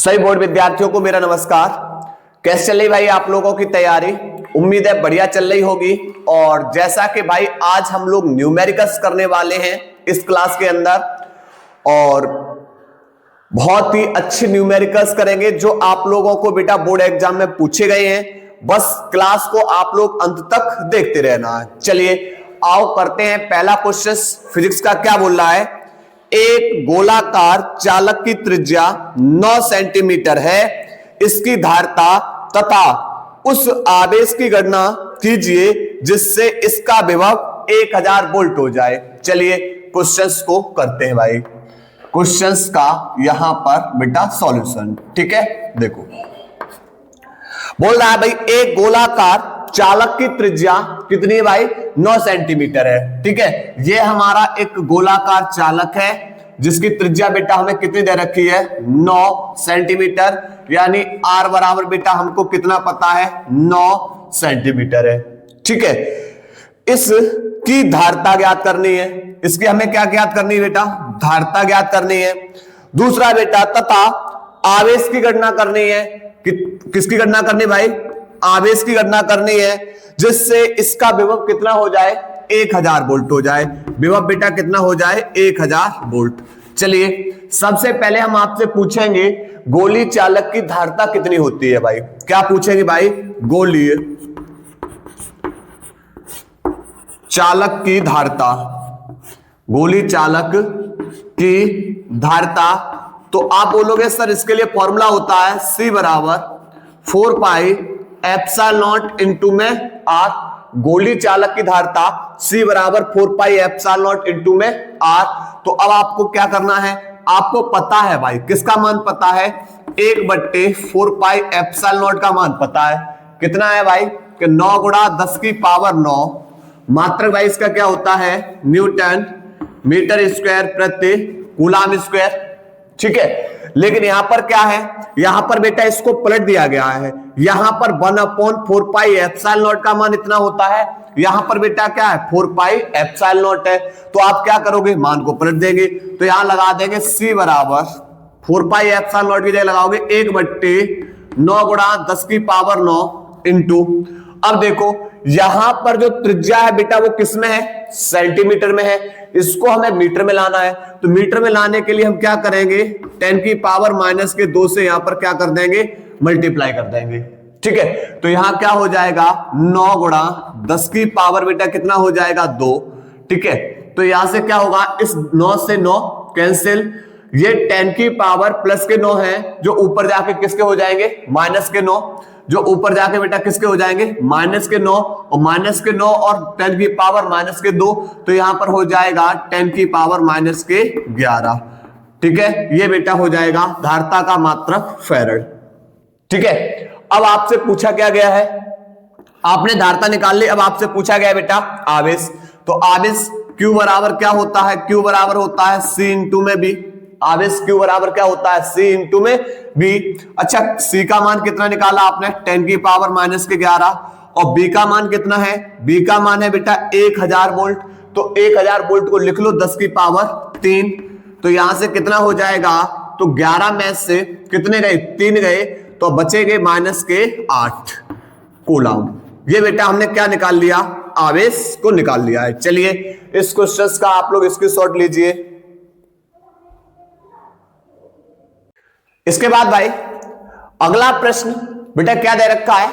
सभी बोर्ड विद्यार्थियों को मेरा नमस्कार। कैसे चल रही भाई आप लोगों की तैयारी? उम्मीद है बढ़िया चल रही होगी। और जैसा कि भाई आज हम लोग न्यूमेरिकल्स करने वाले हैं इस क्लास के अंदर, और बहुत ही अच्छे न्यूमेरिकल्स करेंगे जो आप लोगों को बेटा बोर्ड एग्जाम में पूछे गए हैं। बस क्लास को आप लोग अंत तक देखते रहना है। चलिए आओ करते हैं पहला क्वेश्चन। फिजिक्स का क्या बोल रहा है? एक गोलाकार चालक की त्रिज्या 9 सेंटीमीटर है, इसकी धारिता तथा उस आवेश की गणना कीजिए जिससे इसका विभव 1000 वोल्ट हो जाए। चलिए क्वेश्चंस को करते हैं भाई। क्वेश्चंस का यहां पर बेटा सॉल्यूशन, ठीक है। देखो बोल रहा है भाई एक गोलाकार चालक की त्रिज्या कितनी है भाई? 9 सेंटीमीटर है, ठीक है। ये हमारा एक गोलाकार चालक है जिसकी त्रिज्या बेटा हमें कितनी दे रखी है? 9 सेंटीमीटर, यानी R बराबर बेटा हमको कितना पता है? 9 सेंटीमीटर है, ठीक है। इसकी धारिता ज्ञात करनी है। इसकी हमें क्या ज्ञात करनी है बेटा? धारिता ज्ञात करनी है। दूसरा बेटा तथा आवेश की गणना करनी है। किसकी गणना करनी भाई? आवेश की गणना करनी है जिससे इसका विभव कितना हो जाए? 1000 वोल्ट हो जाए। विभव बेटा कितना हो जाए? 1000 वोल्ट। चलिए सबसे पहले हम आपसे पूछेंगे गोली चालक की धारिता कितनी होती है भाई? क्या पूछेंगे भाई? गोली चालक की धारिता, गोली चालक की धारिता। तो आप बोलोगे सर इसके लिए फॉर्मूला होता है C बराबर 4 पाई एप्सिलॉन नॉट इंटू में R। गोली चालक की धारिता C बराबर 4 पाई एप्सिलॉन नॉट इंटू में R। तो अब आपको क्या करना है? आपको पता है भाई, किसका मान पता है? 1/4 पाई एप्सिलॉन नॉट का मान पता है। कितना है भाई? कि 9 गुणा 10 की पावर 9 मात्रक भाई इसका क्या होता है? न्यूटन मीटर स्क्वायर प्रति कूलम स्क्वायर, ठीक है। लेकिन यहां पर क्या है? यहां पर बेटा इसको पलट दिया गया है। यहां पर 1/4 पाई एप्सिलॉन नॉट का मान इतना होता है, यहां पर बेटा क्या है? 4 पाई एप्सिलॉन नॉट है। तो आप क्या करोगे? मान को पलट देंगे। तो यहां लगा देंगे C बराबर 4 पाई एप्सिलॉन नॉट की जगह लगाओगे 1/9 गुणा 10 की पावर 9 इंटू। अब देखो यहां पर जो त्रिज्या है बेटा वो किस में है? सेंटीमीटर में है। इसको हमें मीटर में लाना है। तो मीटर में लाने के लिए हम क्या करेंगे? 10 की पावर -2 से यहां पर क्या कर देंगे? मल्टीप्लाई कर देंगे, ठीक है। तो यहां क्या हो जाएगा? 9 गुणा 10 की पावर बेटा कितना हो जाएगा? 2, ठीक है। तो यहां से क्या होगा? इस 9 से 9 कैंसिल। ये 10 की पावर प्लस के 9 है जो ऊपर जाके किसके हो जाएंगे? माइनस के 9। जो ऊपर जाके बेटा किसके हो जाएंगे? माइनस के 9, और माइनस के 9 और 10 की पावर -2। तो यहां पर हो जाएगा 10 की पावर -11, ठीक है। ये बेटा हो जाएगा धारिता का मात्रक फैराड, ठीक है। अब आपसे पूछा क्या गया है? आपने धारिता निकाल ली। अब आपसे पूछा गया है बेटा आवेश। तो आवेश Q बराबर क्या होता है? Q बराबर होता है C इंटू में B। आवेश Q बराबर क्या होता है? C इंटू में B। अच्छा C का मान कितना निकाला आपने? 10 की पावर -11। और B का मान कितना है? B का मान है बेटा 1000 वोल्ट। तो 1000 वोल्ट को लिख लो 10 की पावर 3। तो यहां से कितना हो जाएगा? तो 11 में से कितने गए? 3 गए, तो बचेंगे -8 कूलम। ये बेटा हमने क्या निकाल लिया? आवेश को निकाल लिया है। चलिए इस क्वेश्चन का आप लोग स्क्रीनशॉट लीजिए। इसके बाद भाई अगला प्रश्न बेटा क्या दे रखा है?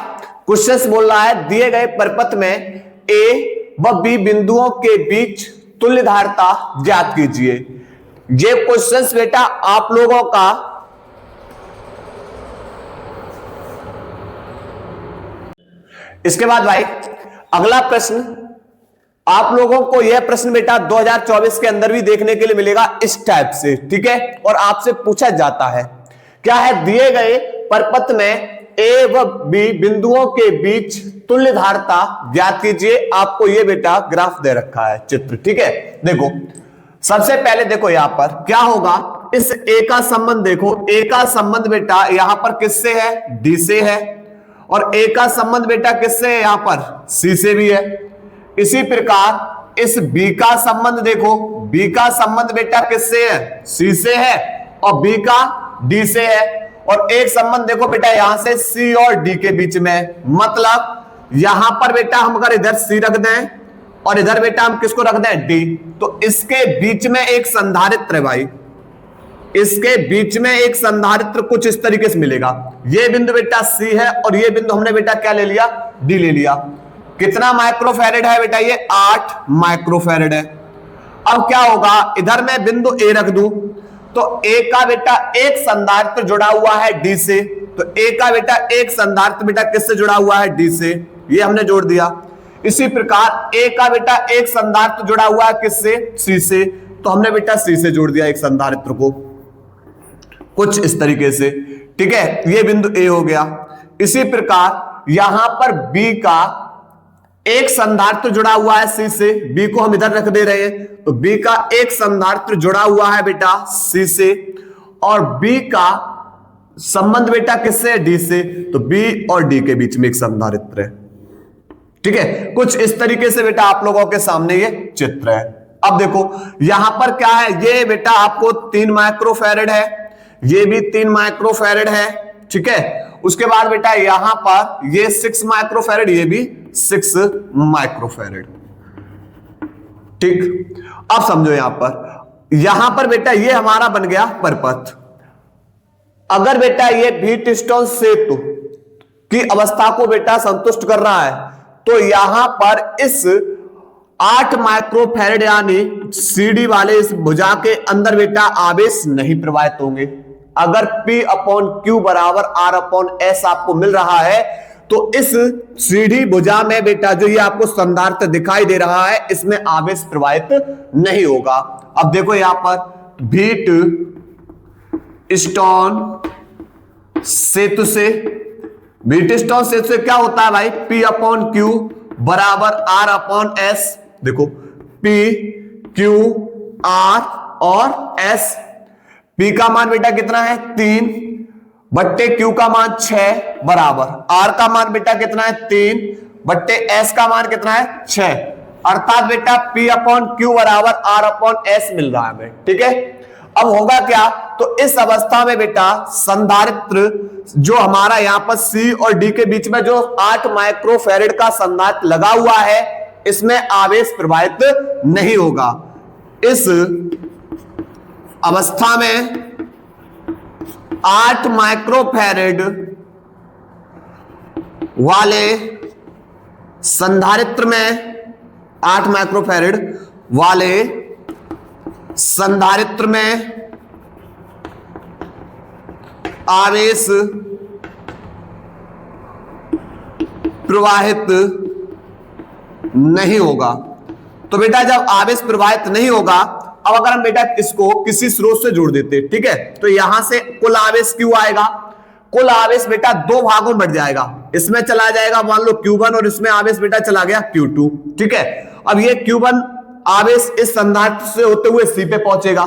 क्वेश्चन बोल रहा है दिए गए परिपथ में A व B बिंदुओं के बीच तुल्य धारिता ज्ञात कीजिए। ये क्वेश्चन बेटा आप लोगों का इसके बाद भाई अगला प्रश्न आप लोगों को यह प्रश्न बेटा 2024 के अंदर भी देखने के लिए मिलेगा इस टाइप से, ठीक है। और आपसे पूछा जाता है क्या है? दिए गए परिपथ में A व B बिंदुओं के बीच तुल्य धारिता ज्ञात कीजिए। आपको यह बेटा ग्राफ दे रखा है, चित्र, ठीक है। देखो सबसे पहले देखो यहां पर क्या होगा? इस A का संबंध देखो। A का संबंध बेटा यहां पर किससे है? D से है। और A का संबंध बेटा किससे है? यहां पर C से भी है। इसी प्रकार इस B का संबंध देखो। B का संबंध बेटा किससे है? C से है। और B का D से है। और एक संबंध देखो बेटा यहां से C और D के बीच में, मतलब यहां पर बेटा हम अगर इधर C रख दें और इधर बेटा हम किसको रख दें D, तो इसके बीच में एक संधारित्र है भाई, इसके बीच में एक संधारित्र कुछ इस तरीके से मिलेगा। ये बिंदु बेटा C है और ये बिंदु हमने बेटा क्या ले लिया, D ले लिया। कितना माइक्रोफैरेड है बेटा, ये 8 माइक्रोफैरेड है। अब क्या होगा, इधर मैं बिंदु A रख दूं तो A का बेटा एक संधारित्र जुड़ा हुआ है D से, तो A का बेटा एक संधारित्र बेटा किससे जुड़ा हुआ है, D से, ये हमने जोड़ दिया। इसी प्रकार A का बेटा एक संधारित्र जुड़ा हुआ है किससे, C से, तो हमने बेटा C से जोड़ दिया एक संधारित्र को कुछ इस तरीके से, ठीक है। ये बिंदु A हो गया। इसी प्रकार यहां पर B का एक संधारित्र जुड़ा हुआ है C से, B को हम इधर रख दे रहे हैं, तो B का एक संधारित्र जुड़ा हुआ है बेटा C से, और B का संबंध बेटा किससे, D से, तो B और D के बीच में एक संधारित्र है, ठीक है। कुछ इस तरीके से बेटा आप लोगों के सामने ये चित्र है। अब देखो यहां पर क्या है, ये बेटा आपको 3 माइक्रोफैरेड है, ये भी 3 माइक्रोफैरेड है, ठीक है। उसके बाद बेटा यहां पर ये 6 माइक्रोफैरेड, ये भी 6 माइक्रोफैरेड, ठीक। अब समझो यहां पर बेटा ये हमारा बन गया परपथ। अगर बेटा ये व्हीटस्टोन सेतु की अवस्था को बेटा संतुष्ट कर रहा है, तो यहां पर इस 8 माइक्रोफैरेड यानी CD वाले इस भुजा के अंदर बेटा आवेश नहीं प्रवाहित होंगे। अगर P/Q बराबर R/S आपको मिल रहा है, तो इस CD भुजा में बेटा जो ये आपको संधारित्र दिखाई दे रहा है, इसमें आवेश प्रवाहित नहीं होगा। अब देखो यहां पर व्हीटस्टोन सेतु से क्या होता है भाई, P/Q बराबर R/S। देखो P, Q, R और S। P का मान बेटा कितना है, 3 बट्टे Q का मान 6 बराबर R का मान बेटा कितना है, 3 बट्टे S का मान कितना है, 6। अर्थात बेटा P/Q बराबर R/S मिल रहा है हमें, ठीक है। अब होगा क्या, तो इस अवस्था में बेटा संधारित्र जो हमारा यहां पर C और D के बीच में जो 8 माइक्रोफैरेड का संधारित्र लगा हुआ है, इसमें आवेश प्रवाहित नहीं होगा। इस अवस्था में 8 माइक्रोफैरेड वाले संधारित्र में 8 माइक्रोफैरेड वाले संधारित्र में आवेश प्रवाहित नहीं होगा। तो बेटा जब आवेश प्रवाहित नहीं होगा, अब अगर हम बेटा इसको किसी स्रोत से जोड़ देते, ठीक है, तो यहां से कुल आवेश क्यों आएगा, कुल आवेश बेटा 2 भागों में बढ़ जाएगा। इसमें चला जाएगा मान लो Q1 और इसमें आवेश बेटा चला गया Q2, ठीक है। अब ये Q1 आवेश इस संधारित्र से होते हुए C पे पहुंचेगा।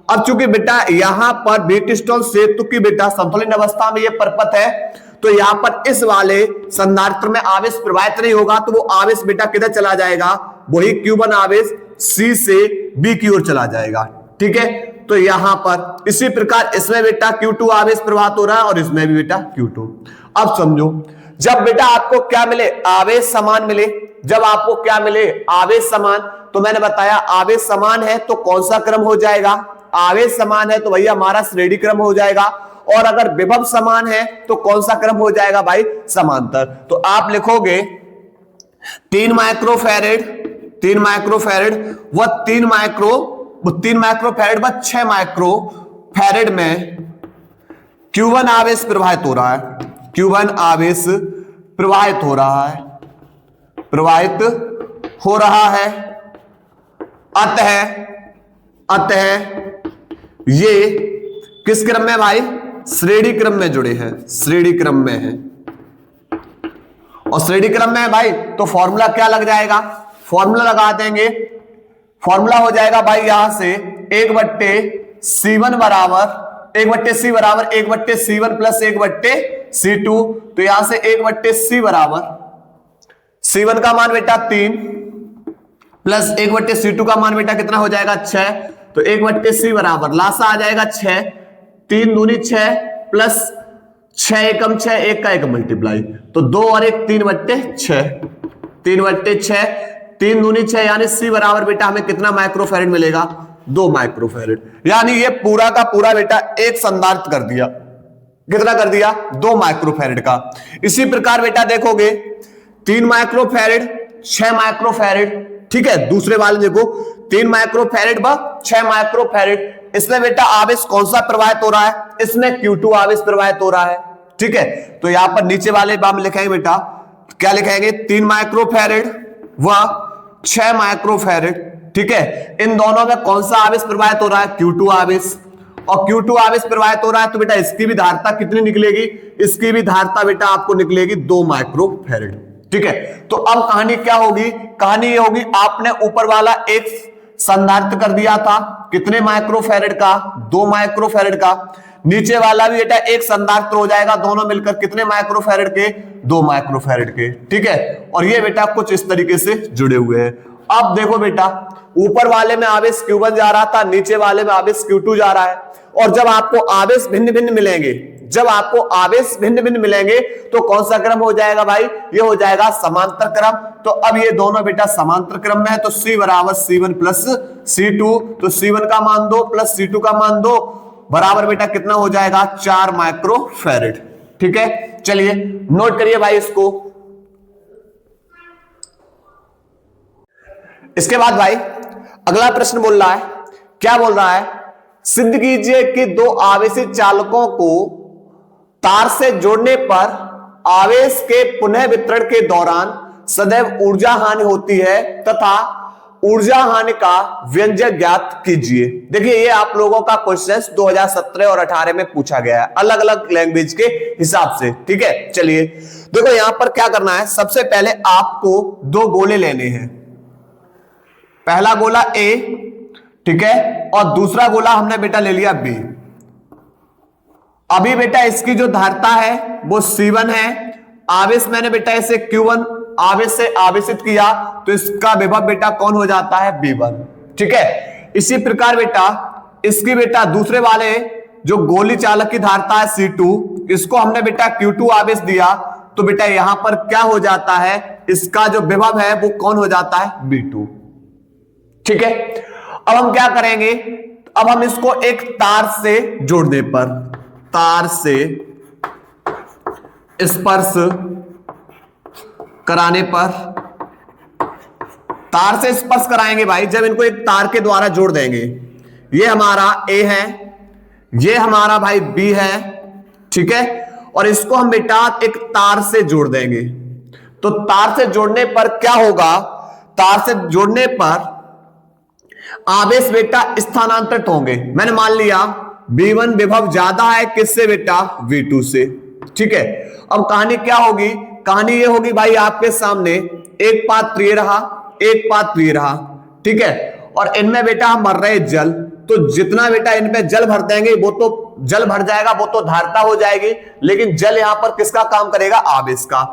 अब चूंकि बेटा यहां पर व्हीटस्टोन सेतु की बेटा संतुलन अवस्था में ये परपथ है, तो यहां पर इस वाले संधारित्र में आवेश प्रवाहित नहीं होगा, तो वो आवेश बेटा किधर चला जाएगा, वही Q1 आवेश C से B की ओर चला जाएगा, ठीक है। तो यहां पर इसी प्रकार इसमें बेटा Q2 आवेश प्रवाहित हो रहा है और इसमें भी बेटा Q2। अब समझो, जब बेटा आपको क्या मिले, आवेश समान मिले, जब आपको क्या मिले, आवेश समान, तो मैंने बताया आवेश समान है तो कौन सा क्रम हो जाएगा, आवेश समान है तो भैया हमारा श्रेणी क्रम हो जाएगा, और अगर विभव समान है तो कौन सा क्रम हो जाएगा भाई, समांतर। तो आप लिखोगे 3 माइक्रोफैरेड व 3 माइक्रोफैरेड व 6 माइक्रोफैरेड में Q1 आवेश प्रवाहित हो रहा है, Q1 आवेश प्रवाहित हो रहा है। अतः ये किस क्रम में भाई, श्रेणी क्रम में जुड़े हैं, श्रेणी क्रम में है। और श्रेणी क्रम में है भाई, तो फॉर्मूला क्या लग जाएगा, फॉर्मूला लगा देंगे, फॉर्मूला हो जाएगा भाई यहां से 1/C1 बराबर 1/C1 प्लस 1/C2। तो यहां से 1/C बराबर C1 का मान बेटा 3 प्लस 1/C2 का मान बेटा कितना हो जाएगा 6। तो 1/C बराबर लासा आ जाएगा 6, 3 दूनी 6 प्लस 6 एकम 6, एक का एक मल्टीप्लाई, तो 2 और 1 3/6, 3/6, 3 दूनी 6, यानी सी बराबर बेटा हमें कितना माइक्रोफैरेड मिलेगा, 2 माइक्रोफैरेड। यानी ये पूरा का पूरा बेटा एक संधारित्र कर दिया, कितना कर दिया, 2 माइक्रोफैरेड का। इसी प्रकार बेटा देखोगे 3 माइक्रोफैरेड 6 माइक्रोफैरेड, ठीक है, दूसरे वाले देखो 3 माइक्रोफैरेड व 6 माइक्रोफैरेड, इसमें बेटा आवेश कौन सा प्रवाहित हो रहा है, इसमें Q2 आवेश प्रवाहित हो रहा है, ठीक है। तो यहां पर नीचे वाले बाम लिखेंगे बेटा, क्या लिखेंगे, 3 माइक्रोफैरेड व 6 माइक्रोफैरेड, ठीक है, इन दोनों में कौन सा आवेश प्रवाहित हो रहा है, Q2 आवेश, और Q2 आवेश प्रवाहित हो रहा है, तो बेटा इसकी भी धारिता कितनी निकलेगी, इसकी भी धारिता बेटा आपको निकलेगी 2 माइक्रोफैरेड, ठीक है। तो अब कहानी क्या होगी, कहानी ये होगी, आपने ऊपर वाला एक संधारित्र कर दिया था, कितने माइक्रोफैरेड का, 2 माइक्रोफैरेड का, नीचे वाला भी बेटा एक संधारित्र हो जाएगा, दोनों मिलकर कितने माइक्रोफैरेड के, 2 माइक्रोफैरेड के, ठीक है। और ये बेटा कुछ इस तरीके से जुड़े हुए हैं। अब देखो बेटा, ऊपर वाले में आवेश Q1 जा रहा था, नीचे वाले में आवेश Q2 जा रहा है, और जब आपको आवेश भिन्न भिन्न मिलेंगे, जब आपको आवेश भिन्न भिन्न मिलेंगे तो कौन सा क्रम हो जाएगा भाई, ये हो जाएगा समांतर क्रम। तो अब ये दोनों बेटा समांतर क्रम में है, तो C बराबर C1 प्लस C2, तो C1 का मान 2 प्लस C2 का मान 2 बराबर बेटा कितना हो जाएगा, 4 माइक्रोफैरेड, ठीक है। चलिए नोट करिए भाई इसको। इसके बाद भाई अगला प्रश्न बोल रहा है, क्या बोल रहा है, सिद्ध कीजिए कि 2 आवेशित चालकों को तार से जोड़ने पर आवेश के पुनः वितरण के दौरान सदैव ऊर्जा हानि होती है तथा ऊर्जा हानि का व्यंजक ज्ञात कीजिए। देखिए ये आप लोगों का क्वेश्चन 2017 और 18 में पूछा गया है, अलग अलग लैंग्वेज के हिसाब से, ठीक है। चलिए देखो यहां पर क्या करना है, सबसे पहले आपको 2 गोले लेने हैं, पहला गोला A, ठीक है, और दूसरा गोला हमने बेटा ले लिया B। अभी बेटा इसकी जो धारिता है वो C1 है, आवेश मैंने बेटा इसे Q1 आवेश से आवेशित किया, तो इसका विभव बेटा कौन हो जाता है, B1, ठीक है। इसी प्रकार बेटा इसकी बेटा दूसरे वाले जो गोली चालक की धारिता है C2, इसको हमने बेटा Q2 आवेश दिया, तो बेटा यहां पर क्या हो जाता है, इसका जो विभव है वो कौन हो जाता है, B2, ठीक है। अब हम क्या करेंगे, अब हम इसको एक तार से जोड़ने पर, तार से स्पर्श कराने पर, तार से स्पर्श कराएंगे भाई, जब इनको एक तार के द्वारा जोड़ देंगे, ये हमारा A है, ये हमारा भाई B है, ठीक है, और इसको हम बेटा एक तार से जोड़ देंगे। तो तार से जोड़ने पर क्या होगा, तार से जोड़ने पर आवेश बेटा स्थानांतरित होंगे। मैंने मान लिया V1 विभव ज्यादा है किससे बेटा, V2 से, ठीक है। अब कहानी क्या होगी, कहानी ये होगी भाई आपके सामने, एक पात्र ये रहा, एक पात्र ये रहा, ठीक है, और इनमें बेटा हम भर रहे जल, तो जितना बेटा इनमें जल भर देंगे वो तो जल भर जाएगा, वो तो धारिता हो जाएगी, लेकिन जल यहां पर किसका काम करेगा, आवेश का।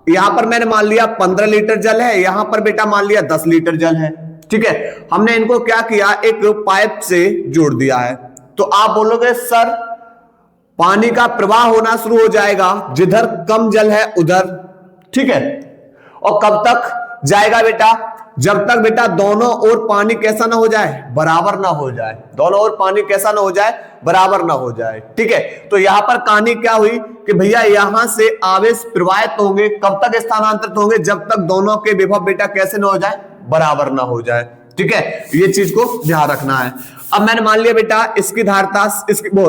यहां पर मैंने मान लिया 15 लीटर जल है, यहां पर बेटा मान लिया 10 लीटर जल है, ठीक है। हमने इनको क्या किया, एक पाइप से जोड़ दिया है। तो आप बोलोगे सर पानी का प्रवाह होना शुरू हो जाएगा जिधर कम जल है उधर, ठीक है, और कब तक जाएगा बेटा, जब तक बेटा दोनों ओर पानी कैसा ना हो जाए, बराबर ना हो जाए, दोनों ओर पानी कैसा ना हो जाए, बराबर ना हो जाए, ठीक है। तो यहां पर कहानी क्या हुई कि भैया यहां से आवेश प्रवाहित होंगे, कब तक स्थानांतरित होंगे, जब तक दोनों के विभव बेटा कैसे ना हो जाए, बराबर ना हो जाए, ठीक है। ये चीज को ध्यान रखना है। अब मैंने मान लिया बेटा इसकी धारिता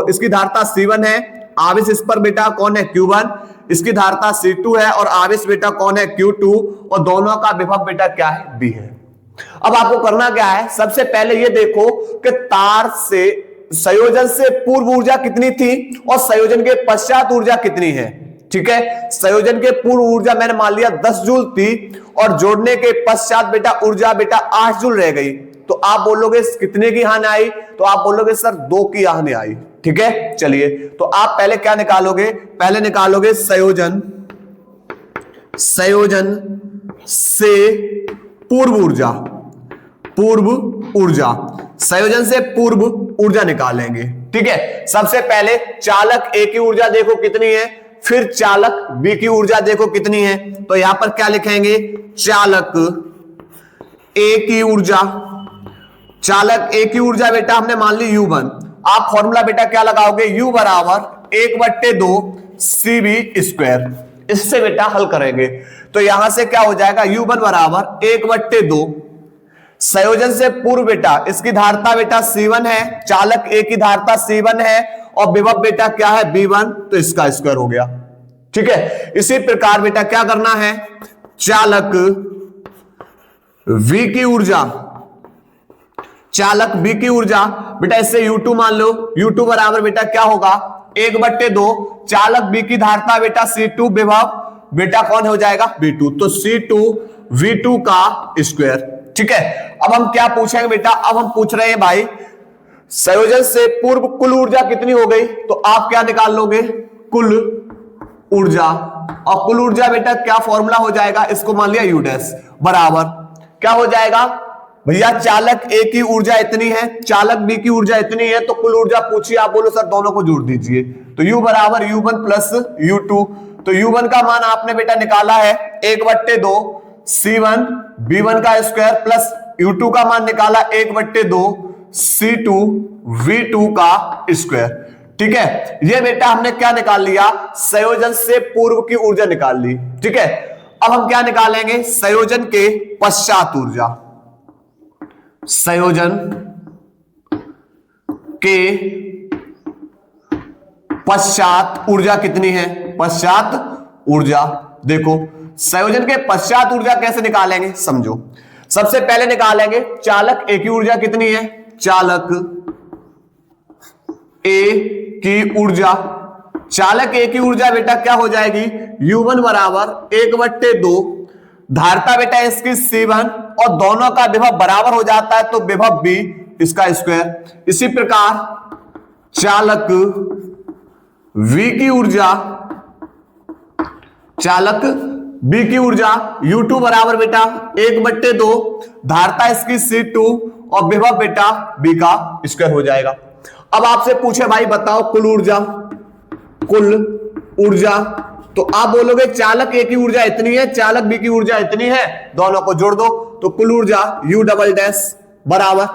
इसकी धारिता C1 है, आवेश इस पर बेटा कौन है, Q1, इसकी धारिता C2 है और आवेश बेटा कौन है, Q2, और दोनों का विभव बेटा क्या है, B है। अब आपको करना क्या है, सबसे पहले ये देखो कि तार से संयोजन से पूर्व ऊर्जा कितनी थी और संयोजन के पश्चात ऊर्जा कितनी है, ठीक है। संयोजन के पूर्व ऊर्जा मैंने मान लिया 10 जूल थी और जोड़ने के पश्चात बेटा ऊर्जा बेटा 8 जूल रह गई। तो आप बोलोगे कितने की हानि आई, तो आप बोलोगे सर 2 की हानि आई, ठीक है। चलिए तो आप पहले क्या निकालोगे, पहले निकालोगे संयोजन से पूर्व ऊर्जा, संयोजन से पूर्व ऊर्जा निकालेंगे, ठीक है। सबसे पहले चालक A की ऊर्जा देखो कितनी है, फिर चालक बी की ऊर्जा देखो कितनी है, तो यहां पर क्या लिखेंगे, चालक ए की ऊर्जा, चालक ए की ऊर्जा बेटा हमने मान ली U1। आप फॉर्मूला बेटा क्या लगाओगे, U बराबर 1/2 CV स्क्वायर। इससे बेटा हल करेंगे तो यहां से क्या हो जाएगा, U1 बराबर 1/2 संयोजन से पूर्व बेटा इसकी धारता बेटा C1 है, चालक ए की धारता C1 है और विभव बेटा क्या है V1, तो इसका स्क्वायर हो गया। ठीक है, इसी प्रकार बेटा क्या करना है, चालक V की ऊर्जा, चालक B की ऊर्जा बेटा इससे U2 मान लो, U2 बराबर बेटा क्या होगा 1/2 चालक B की धारता बेटा C2 विभव बेटा कौन हो जाएगा V2, तो C2 V2 का स्क्वायर। ठीक है, अब हम क्या पूछेंगे बेटा, अब हम पूछ रहे हैं भाई संयोजन से पूर्व कुल ऊर्जा कितनी हो गई, तो आप क्या निकाल लोगे, कुल ऊर्जा, और कुल ऊर्जा बेटा क्या फॉर्मूला हो जाएगा, इसको मान लिया U डैश बराबर क्या हो जाएगा भैया, चालक ए की ऊर्जा इतनी है, चालक बी की ऊर्जा इतनी है, तो कुल ऊर्जा पूछिए, आप बोलो सर दोनों को जोड़ दीजिए, तो U बराबर U1 प्लस U2, तो U1 का मान आपने बेटा निकाला है 1/2 C1 B1 का स्क्वायर प्लस U2 का मान निकाला 1/2 C2 V2 का स्क्वायर। ठीक है, ये बेटा हमने क्या निकाल लिया, संयोजन से पूर्व की ऊर्जा निकाल ली। ठीक है, अब हम क्या निकालेंगे, संयोजन के पश्चात ऊर्जा, संयोजन के पश्चात ऊर्जा कितनी है, पश्चात ऊर्जा देखो, संयोजन के पश्चात ऊर्जा कैसे निकालेंगे समझो। सबसे पहले निकालेंगे चालक ए की ऊर्जा कितनी है, चालक ए की ऊर्जा, चालक ए की ऊर्जा बेटा क्या हो जाएगी, U1 बराबर 1/2 धारता बेटा इसकी C1 और दोनों का विभव बराबर हो जाता है तो विभव B इसका स्क्वायर। इसी प्रकार चालक V की ऊर्जा, चालक B की ऊर्जा U2 बराबर बेटा 1/2 धारता इसकी C2 और विभव बेटा B का स्क्वायर हो जाएगा। अब आपसे पूछे भाई बताओ कुल ऊर्जा, कुल ऊर्जा, तो आप बोलोगे चालक ए की ऊर्जा इतनी है, चालक बी की ऊर्जा इतनी है, दोनों को जोड़ दो तो कुल ऊर्जा U डबल डैश बराबर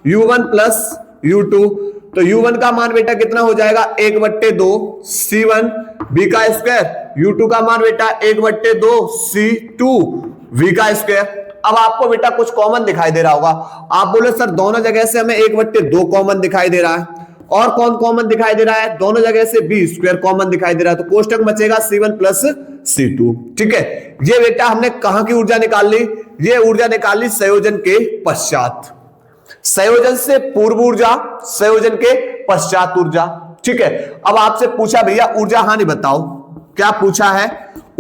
U1 प्लस U2, तो U1 का मान बेटा कितना हो जाएगा 1/2 C1 B का स्क्वायर, U2 का मान बेटा 1/2 C2 V का स्क्वायर। अब आपको बेटा कुछ कॉमन दिखाई दे रहा होगा, आप बोले सर दोनों जगह से हमें 1/2 कॉमन दिखाई दे रहा है, और कौन कॉमन दिखाई दे रहा है, दोनों जगह से B स्क्वायर कॉमन दिखाई दे रहा है, तो कोष्टक बचेगा C1 प्लस C2। ठीक है, ये बेटा हमने कहां की ऊर्जा निकाल ली, ये ऊर्जा निकाल ली संयोजन के पश्चात, संयोजन से पूर्व ऊर्जा, संयोजन के पश्चात ऊर्जा। ठीक है, अब आपसे पूछा भैया ऊर्जा हानि बताओ, क्या पूछा है,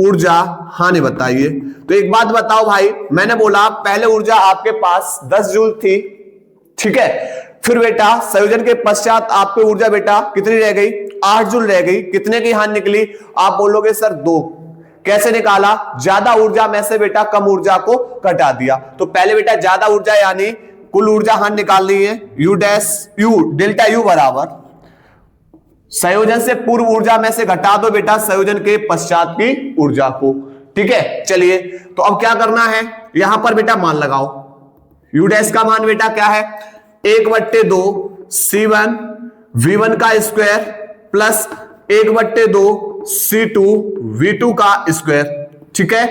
ऊर्जा हानि बताइए। तो एक बात बताओ भाई, मैंने बोला पहले ऊर्जा आपके पास 10 जूल थी, ठीक है, फिर बेटा संयोजन के पश्चात आपकी ऊर्जा बेटा कितनी रह गई, 8 जूल रह गई, कितने की हानि निकली, आप बोलोगे सर 2। कैसे निकाला, ज्यादा ऊर्जा में से बेटा कम ऊर्जा को घटा दिया, तो पहले बेटा ज्यादा ऊर्जा यानी कुल ऊर्जा हानि निकालनी है, U dash U delta U बराबर संयोजन से पूर्व ऊर्जा में से घटा दो बेटा संयोजन के पश्चात की ऊर्जा को। ठीक है, चलिए तो अब क्या करना है, यहां पर बेटा मान लगाओ, U डैश का मान बेटा क्या है 1/2 C1 V1 का स्क्वायर प्लस 1/2 C2 V2 का स्क्वायर। ठीक है,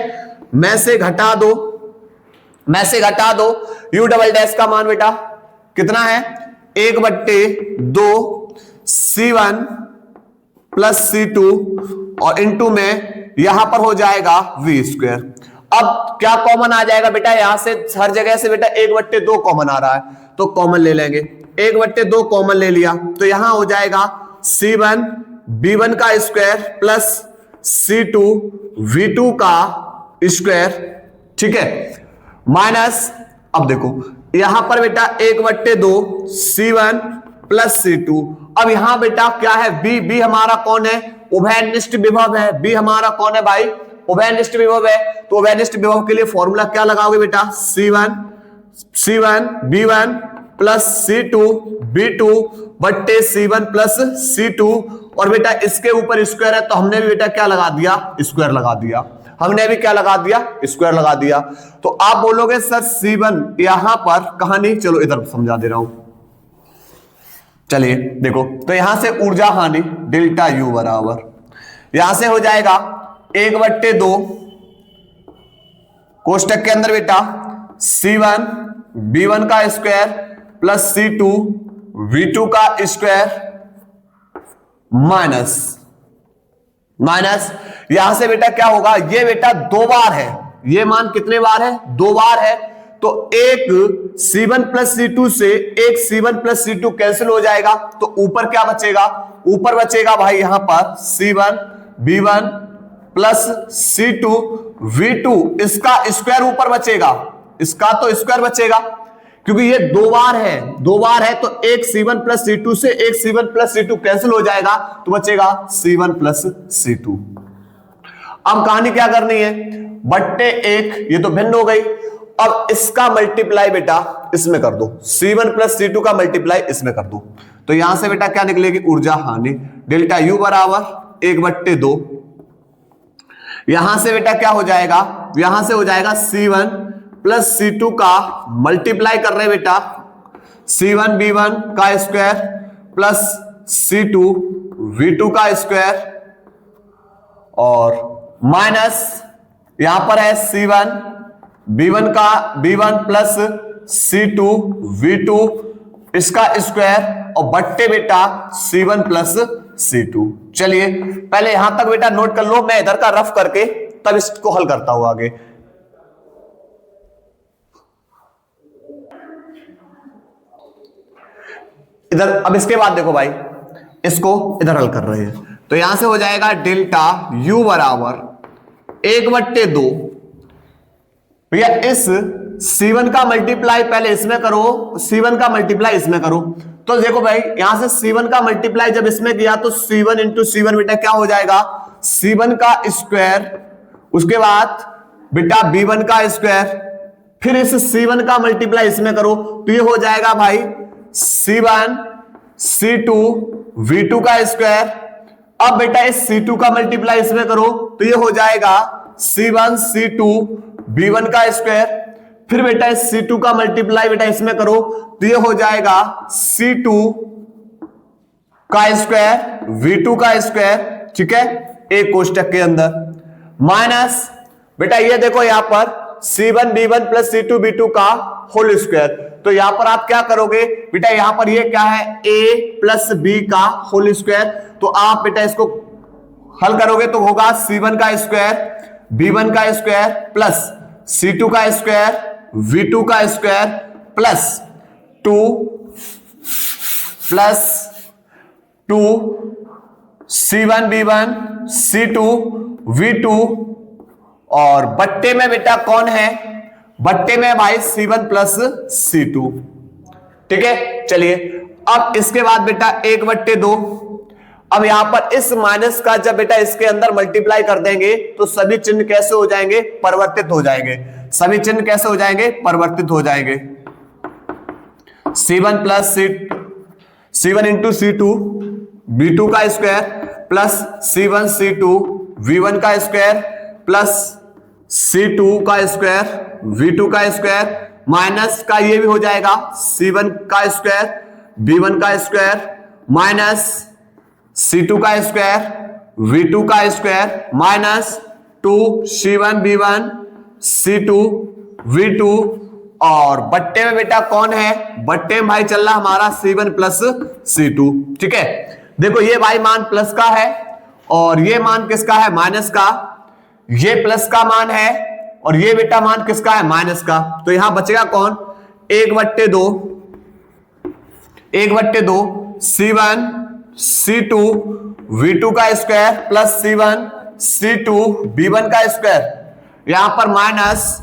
में से घटा दो, में से घटा दो, U डबल डैश का मान बेटा कितना है 1/2 C1 प्लस C2 और इनटू में यहां पर हो जाएगा V स्क्वायर। अब क्या कॉमन आ जाएगा बेटा, यहां से हर जगह से बेटा 1/2 कॉमन आ रहा है, तो कॉमन ले लेंगे, 1/2 कॉमन ले लिया तो यहां हो जाएगा C1 B1 का स्क्वायर प्लस C2 V2 का स्क्वायर। ठीक है, माइनस, अब देखो यहां पर बेटा 1/2 C1 प्लस C2, अब यहां बेटा क्या है B हमारा कौन है, उभयनिष्ठ विभव है, B हमारा कौन है भाई, उभयनिष्ठ विभव है, तो उभयनिष्ठ विभव के लिए फॉर्मूला क्या लगाओगे बेटा, C1 B1 plus C2 B2 बट्टे C1 प्लस C2 और बेटा इसके ऊपर स्क्वायर है तो हमने भी बेटा क्या लगा दिया, स्क्वायर लगा दिया, हमने भी क्या लगा दिया, स्क्वायर लगा दिया। तो आप बोलोगे सर C1 यहां पर कहानी, चलो इधर समझा दे रहा हूं, चलिए देखो, तो यहां से ऊर्जा हानि डेल्टा U बराबर यहां से हो जाएगा 1/2 कोष्टक के अंदर बेटा C1 B1 का स्क्वायर प्लस C2 V2 का स्क्वायर माइनस यहां से बेटा क्या होगा, ये बेटा 2 बार है, ये मान कितने बार है, 2 बार है, तो एक C1 प्लस C2 से एक C1 प्लस C2 कैंसिल हो जाएगा, तो ऊपर क्या बचेगा, ऊपर बचेगा भाई यहां पर C1 B1 plus C2 V2, इसका स्क्वायर ऊपर बचेगा, इसका तो स्क्वायर बचेगा क्योंकि ये 2 बार है तो एक C1 प्लस C2 से एक C1 प्लस C2 कैंसिल हो जाएगा तो बचेगा C1 प्लस C2। अब कहानी क्या करनी है, बट्टे 1, ये तो भिन्न हो गई, अब इसका मल्टीप्लाई बेटा इसमें कर दो, C1 प्लस C2 का मल्टीप्लाई इसमें कर दो, तो यहां से बेटा क्या निकलेगी, ऊर्जा हानि डेल्टा U बराबर 1/2, यहां से बेटा क्या हो जाएगा, यहां से हो जाएगा C1 प्लस C2 का मल्टीप्लाई कर रहे बेटा C1 B1 का स्क्वायर प्लस C2 V2 का स्क्वायर और माइनस यहां पर है C1 B1 का B1 प्लस C2 V2 इसका स्क्वायर और बट्टे बेटा C1 प्लस C2। चलिए पहले यहां तक बेटा नोट कर लो, मैं इधर का रफ करके तब इसको हल करता हूं आगे। इधर अब इसके बाद देखो भाई, इसको इधर हल कर रहे हैं, तो यहां से हो जाएगा डेल्टा U बराबर 1/2, भैया इस C1 का मल्टीप्लाई पहले इसमें करो, C1 का मल्टीप्लाई इसमें करो, तो देखो भाई यहां से C1 का मल्टीप्लाई जब इसमें किया तो C1 इंटू C1 बेटा क्या हो जाएगा, C1 का स्क्वायर, उसके बाद बेटा B1 का स्क्वायर, फिर इस C1 का मल्टीप्लाई इसमें करो तो ये हो जाएगा भाई C1 C2 V2 का स्क्वायर। अब बेटा इस C2 का मल्टीप्लाई इसमें करो तो ये हो जाएगा C1 C2 B1 का स्क्वायर, फिर बेटा इस C2 का मल्टीप्लाई बेटा इसमें करो तो ये हो जाएगा C2 का स्क्वायर V2 का स्क्वायर, ठीक है, एक कोष्टक के अंदर, माइनस बेटा ये देखो यहां पर C1 B1 plus C2 B2 का होल स्क्वायर, तो यहां पर आप क्या करोगे बेटा, यहां पर ये क्या है A प्लस B का होल स्क्वायर, तो आप बेटा इसको हल करोगे तो होगा C1 का स्क्वायर B1 का स्क्वायर प्लस C2 का स्क्वायर V2 का square plus 2 C1 B1 C2 V2 और बट्टे में बेटा कौन है, बट्टे में भाई C1 प्लस C2, ठीक है। चलिए अब इसके बाद बेटा 1/2, अब यहां पर इस माइनस का जब बेटा इसके अंदर मल्टीप्लाई कर देंगे तो सभी चिन्ह कैसे हो जाएंगे, परिवर्तित हो जाएंगे, सभी चिन्ह कैसे हो जाएंगे, परिवर्तित हो जाएंगे। C1 plus C1 into C2 B2 का square plus C1 C2 V1 का स्क्वायर प्लस C2 का स्क्वायर V2 का स्क्वायर माइनस का ये भी हो जाएगा C1 का स्क्वायर B1 का स्क्वायर माइनस C2 का स्क्वायर V2 का square minus 2 C1 B1 C2 V2 और बट्टे में बेटा कौन है, बट्टे में भाई चल रहा हमारा C1 प्लस C2, ठीक है। देखो ये भाई मान प्लस का है और ये मान किसका है, माइनस का, ये प्लस का मान है और ये बेटा मान किसका है, माइनस का, तो यहां बचेगा कौन, 1/2 C1 C2 V2 का square plus C1 C2 B1 का स्क्वायर, यहां पर minus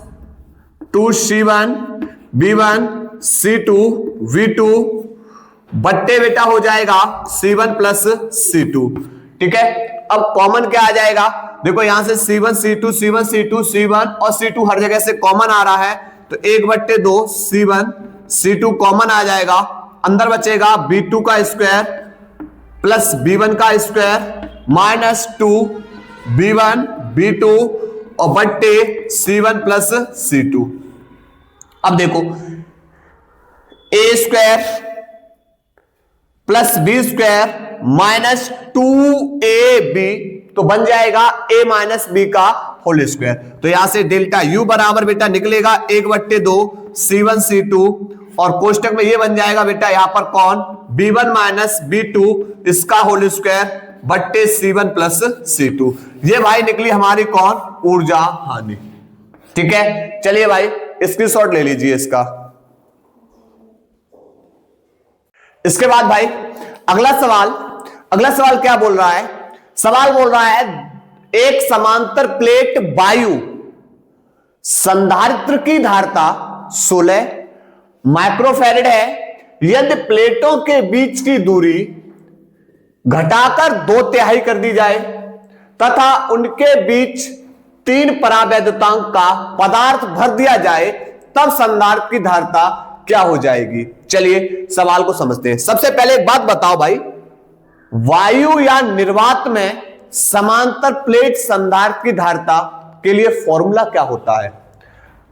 2 C1 B1 C2 V2 बट्टे बेटा हो जाएगा C1 प्लस C2, ठीक है। अब कॉमन क्या आ जाएगा, देखो यहां से C1 C2 C1 C2 C1 और C2 हर जगह से कॉमन आ रहा है, तो 1/2 C1 C2 कॉमन आ जाएगा, अंदर बचेगा B2 का स्क्वायर प्लस B1 का स्क्वायर माइनस 2B1 B2 और बट्टे C1 प्लस C2। अब देखो a square plus b square minus 2AB तो बन जाएगा a माइनस बी का होल स्क्वायर। तो यहां से डेल्टा U बराबर बेटा निकलेगा 1/2 C1 C2 और कोष्टक में ये बन जाएगा बेटा यहां पर कौन B1 माइनस B2 इसका होल स्क्वायर बट्टे C1 प्लस C2। ये भाई निकली हमारी कौन ऊर्जा हानि। ठीक है, चलिए भाई स्क्रीनशॉट ले लीजिए इसका। इसके बाद भाई अगला सवाल क्या बोल रहा है? सवाल बोल रहा है एक समांतर प्लेट वायु संधारित्र की धारिता 16 माइक्रोफैरड है। यदि प्लेटों के बीच की दूरी घटाकर 2/3 कर दी जाए तथा उनके बीच 3 परावैद्युतांक का पदार्थ भर दिया जाए तब संधारित्र की धारिता क्या हो जाएगी? चलिए सवाल को समझते हैं। सबसे पहले एक बात बताओ भाई, वायु या निर्वात में समांतर प्लेट संधारित्र की धारिता के लिए फॉर्मूला क्या होता है?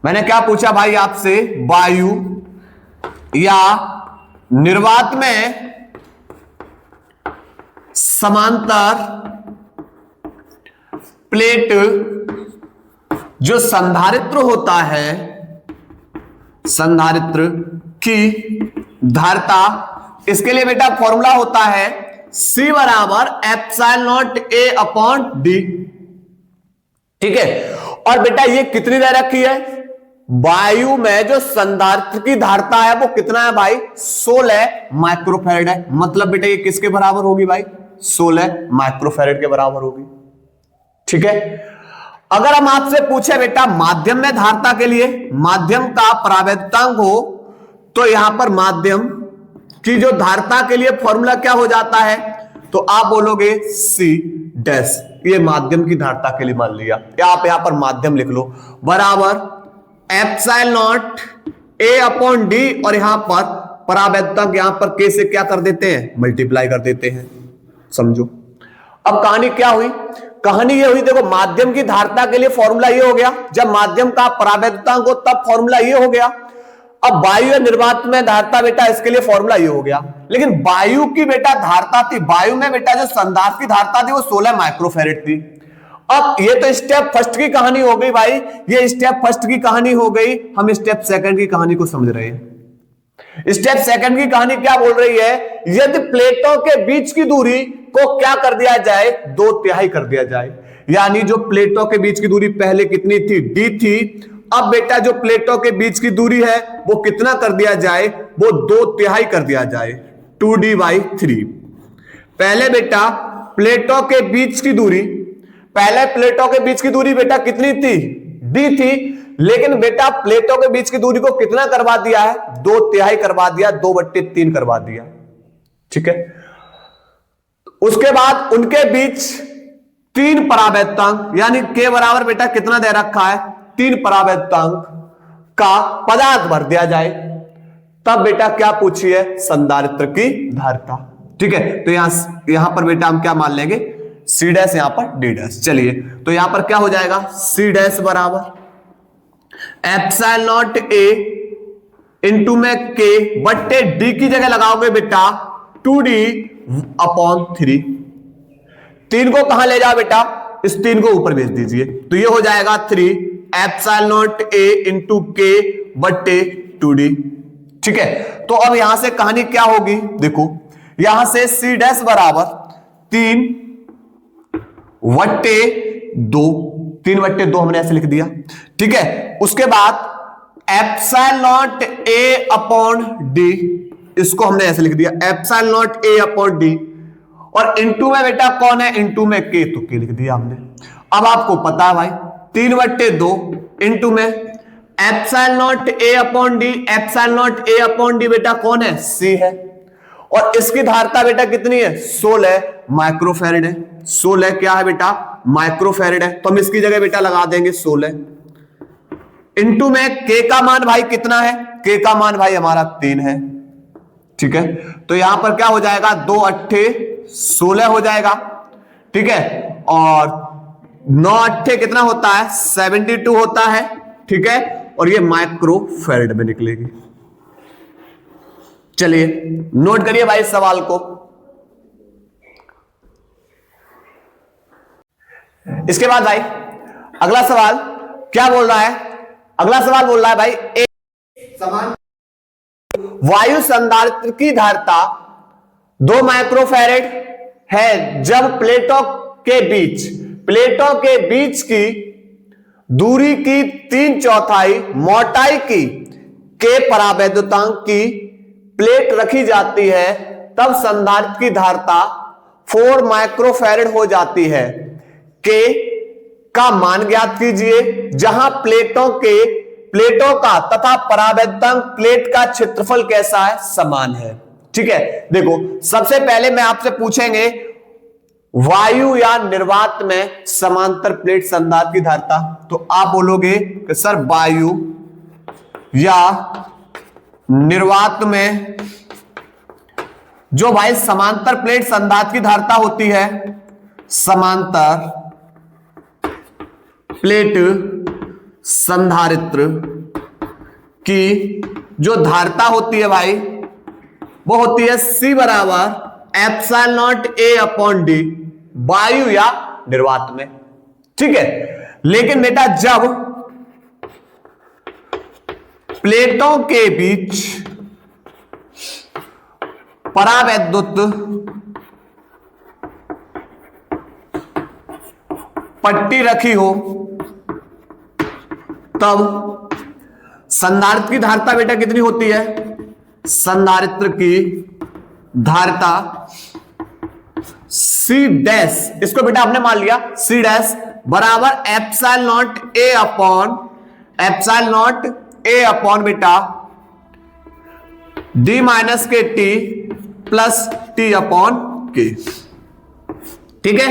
मैंने क्या पूछा भाई आपसे, वायु या निर्वात में समांतर प्लेट जो संधारित्र होता है, संधारित्र की धारिता, इसके लिए बेटा फॉर्मूला होता है C बराबर एप्सिलॉन A अपॉन D। ठीक है, और बेटा ये कितनी दे रखी है? वायु में जो संधारित्र की धारिता है वो कितना है भाई? 16 माइक्रोफैरड है। मतलब बेटा ये किसके बराबर होगी भाई? 16 माइक्रोफैरड के बराबर होगी। ठीक है, अगर हम आपसे पूछे बेटा माध्यम में धारिता के लिए माध्यम का परावैद्युतांक हो तो यहां पर माध्यम की जो धारिता के लिए फॉर्मूला क्या हो जाता है? तो आप बोलोगे C डैश, ये माध्यम की धारिता के लिए मान लिया। आप यहां पर माध्यम लिख लो बराबर एप्सिलॉन A अपॉन D और यहां पर परावैद्युतांक यहां पर K से क्या कर देते हैं? मल्टीप्लाई कर देते हैं। समझो अब कहानी क्या हुई? कहानी ये हुई, देखो माध्यम की धारिता के लिए फॉर्मूला ये हो गया, जब माध्यम का परावैद्युतांक हो तब फॉर्मूला ये हो गया। अब वायु या निर्वात में धारिता बेटा इसके लिए फॉर्मूला ये हो गया। लेकिन वायु की बेटा धारिता थी, वायु में बेटा जो संधारित्र की धारिता थी वो 16 माइक्रोफैरड थी। अब ये तो स्टेप फर्स्ट की कहानी हो गई भाई, ये स्टेप फर्स्ट की कहानी हो गई। हम स्टेप सेकंड की कहानी को समझ रहे हैं। स्टेप सेकंड की कहानी क्या बोल रही है? यदि प्लेटों के बीच की दूरी को क्या कर दिया जाए? 2/3 कर दिया जाए। यानी जो प्लेटों के बीच की दूरी पहले कितनी थी? D थी। अब बेटा जो प्लेटों के बीच की दूरी है वो कितना कर दिया जाए? वो 2/3 कर दिया जाए, 2D/3। पहले बेटा प्लेटों के बीच की दूरी, पहले प्लेटों के बीच की दूरी बेटा कितनी थी? D थी। लेकिन बेटा प्लेटों के बीच की दूरी को कितना करवा दिया है? 2/3 करवा दिया, 2/3 करवा दिया। ठीक है, उसके बाद उनके बीच 3 परावैद्युतांक यानी K बराबर बेटा कितना दे रखा है? 3 परावैद्युतांक का पदार्थ भर दिया जाए तब बेटा क्या पूछी है? संधारित्र की धारिता। ठीक है, तो यहां पर बेटा हम क्या मान लेंगे? C डैश, यहां पर D डैश। चलिए तो यहां पर क्या हो जाएगा? C डैश बराबर एप्सिलॉन A इंटू में K बट्टे D की जगह लगाओगे बेटा 2D अपॉन 3। 3 को कहां ले जाओ बेटा? इस 3 को ऊपर भेज दीजिए तो ये हो जाएगा 3 एप्सिलॉन A इंटू K बट्टे 2D। ठीक है, तो अब यहां से कहानी क्या होगी? देखो यहां से C डैश बराबर 3/2, 3/2 हमने ऐसे लिख दिया। ठीक है, उसके बाद एप्सिलॉन A अपॉन D, इसको हमने ऐसे लिख दिया एप्सिलॉन A अपॉन D। और इंटू में बेटा कौन है? इंटू में K, तो K लिख दिया हमने। अब आपको पता है भाई 3/2 इंटू में epsilon A upon D, epsilon A upon D बेटा कौन है? C है। और इसकी धारिता बेटा कितनी है? 16 माइक्रोफैरड है। 16 क्या है बेटा? माइक्रोफैरड है। तो हम इसकी जगह बेटा लगा देंगे 16 इंटू में K का मान भाई कितना है? K का मान भाई हमारा 3 है। ठीक है, तो यहां पर क्या हो जाएगा? 2 8 16 हो जाएगा, ठीक है। और 9 अट्ठे कितना होता है, 72 होता है, ठीक है। और ये माइक्रो फैरेड में निकलेगी। चलिए नोट करिए भाई इस सवाल को। इसके बाद भाई अगला सवाल क्या बोल रहा है, अगला सवाल बोल रहा है भाई एक समान वायु संधारित्र की धारिता 2 माइक्रोफैरेड है जब प्लेटों के बीच की दूरी की 3/4 मोटाई की के परावैद्युतांक की प्लेट रखी जाती है, तब संधारित्र की धारिता 4 माइक्रोफैरेड हो जाती है। के का मान ज्ञात कीजिए जहां प्लेटों का तथा परावैद्युतांक प्लेट का क्षेत्रफल कैसा है, समान है, ठीक है। देखो सबसे पहले मैं आपसे पूछेंगे वायु या निर्वात में समांतर प्लेट संधारित्र की धारिता, तो आप बोलोगे कि सर वायु या निर्वात में जो भाई समांतर प्लेट संधारित्र की धारिता होती है, समांतर प्लेट संधारित्र की जो धारिता होती है भाई वो होती है C बराबर epsilon not A upon D वायु या निर्वात में, ठीक है। लेकिन बेटा जब प्लेटों के बीच परावैद्युत पट्टी रखी हो तब संधारित्र की धारिता बेटा कितनी होती है, संधारित्र की धारिता C डैश, इसको बेटा आपने मान लिया C डैश बराबर एप्सिलॉन नॉट A अपॉन बेटा D माइनस के T plus T upon K, ठीक है।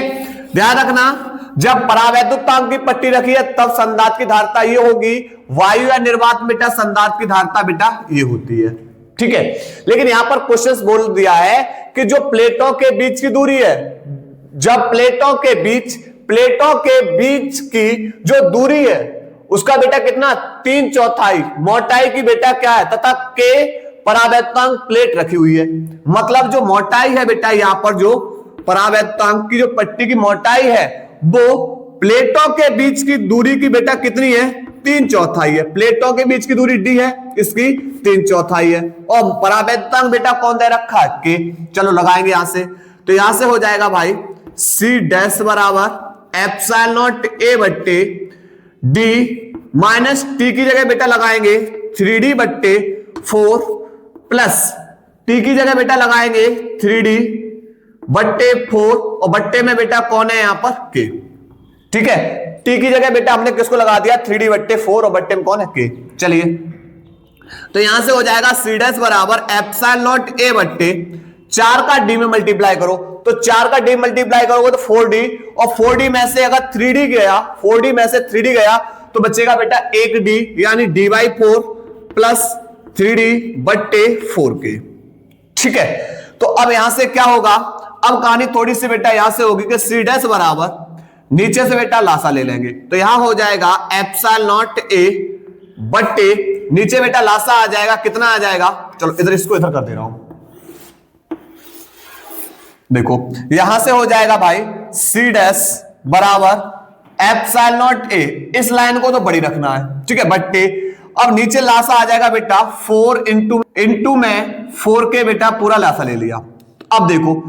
ध्यान रखना जब परावैद्युतांक की पट्टी रखी है तब संधारित्र की धारिता ये होगी, वायु या निर्वात बेटा संधारित्र की धारिता बेटा ये होती है, ठीक है। लेकिन यहां पर क्वेश्चन बोल दिया है कि जो प्लेटों के बीच की दूरी है, जब प्लेटों के बीच की जो दूरी है उसका बेटा कितना 3/4 मोटाई की बेटा क्या है तथा के परावैद्युतांक प्लेट रखी हुई है। मतलब जो मोटाई है बेटा यहां पर जो परावैद्युतांक की जो पट्टी की मोटाई है वो प्लेटों के बीच की दूरी की बेटा कितनी है, 3/4 है। प्लेटों के बीच की दूरी D है, इसकी 3/4 है। और परावैद्युतांक बेटा कौन दे रखा है, के। चलो लगाएंगे यहां से, तो यहां से हो जाएगा भाई C डैश बराबर एप्सिलॉन नॉट A बट्टे D माइनस T की जगह बेटा लगाएंगे 3D बट्टे 4 प्लस T की जगह बेटा लगाएंगे 3D बट्टे 4 और बट्टे में बेटा कौन है यहां पर, के, ठीक है। T की जगह बेटा हमने किसको लगा दिया 3D बट्टे 4 और बट्टे में कौन है, के। चलिए तो यहां से हो जाएगा C डैश बराबर एप्सिलॉन नॉट A बट्टे 4 का D में मल्टीप्लाई करो, तो 4 का D मल्टीप्लाई करोगे तो 4D, और 4D में से अगर 3D गया, 4D में से 3D गया तो बचेगा बेटा 1D यानी D/4 प्लस 3D बट्टे 4K, ठीक है। तो अब यहां से क्या होगा, अब कहानी थोड़ी सी बेटा यहां से होगी कि C डैश बराबर नीचे से बेटा लासा ले लेंगे, तो यहां हो जाएगा एप्सिलॉन नॉट A बट्टे नीचे बेटा लासा आ जाएगा, कितना आ जाएगा, चलो इधर इसको इधर कर दे रहा हूं, देखो यहां से हो जाएगा भाई C डैश बराबर एप्सिलॉन नॉट A, इस लाइन को तो बड़ी रखना है, ठीक है, बट्टे अब नीचे लासा आ जाएगा बेटा 4 इंटू में 4K बेटा पूरा लासा ले लिया। अब देखो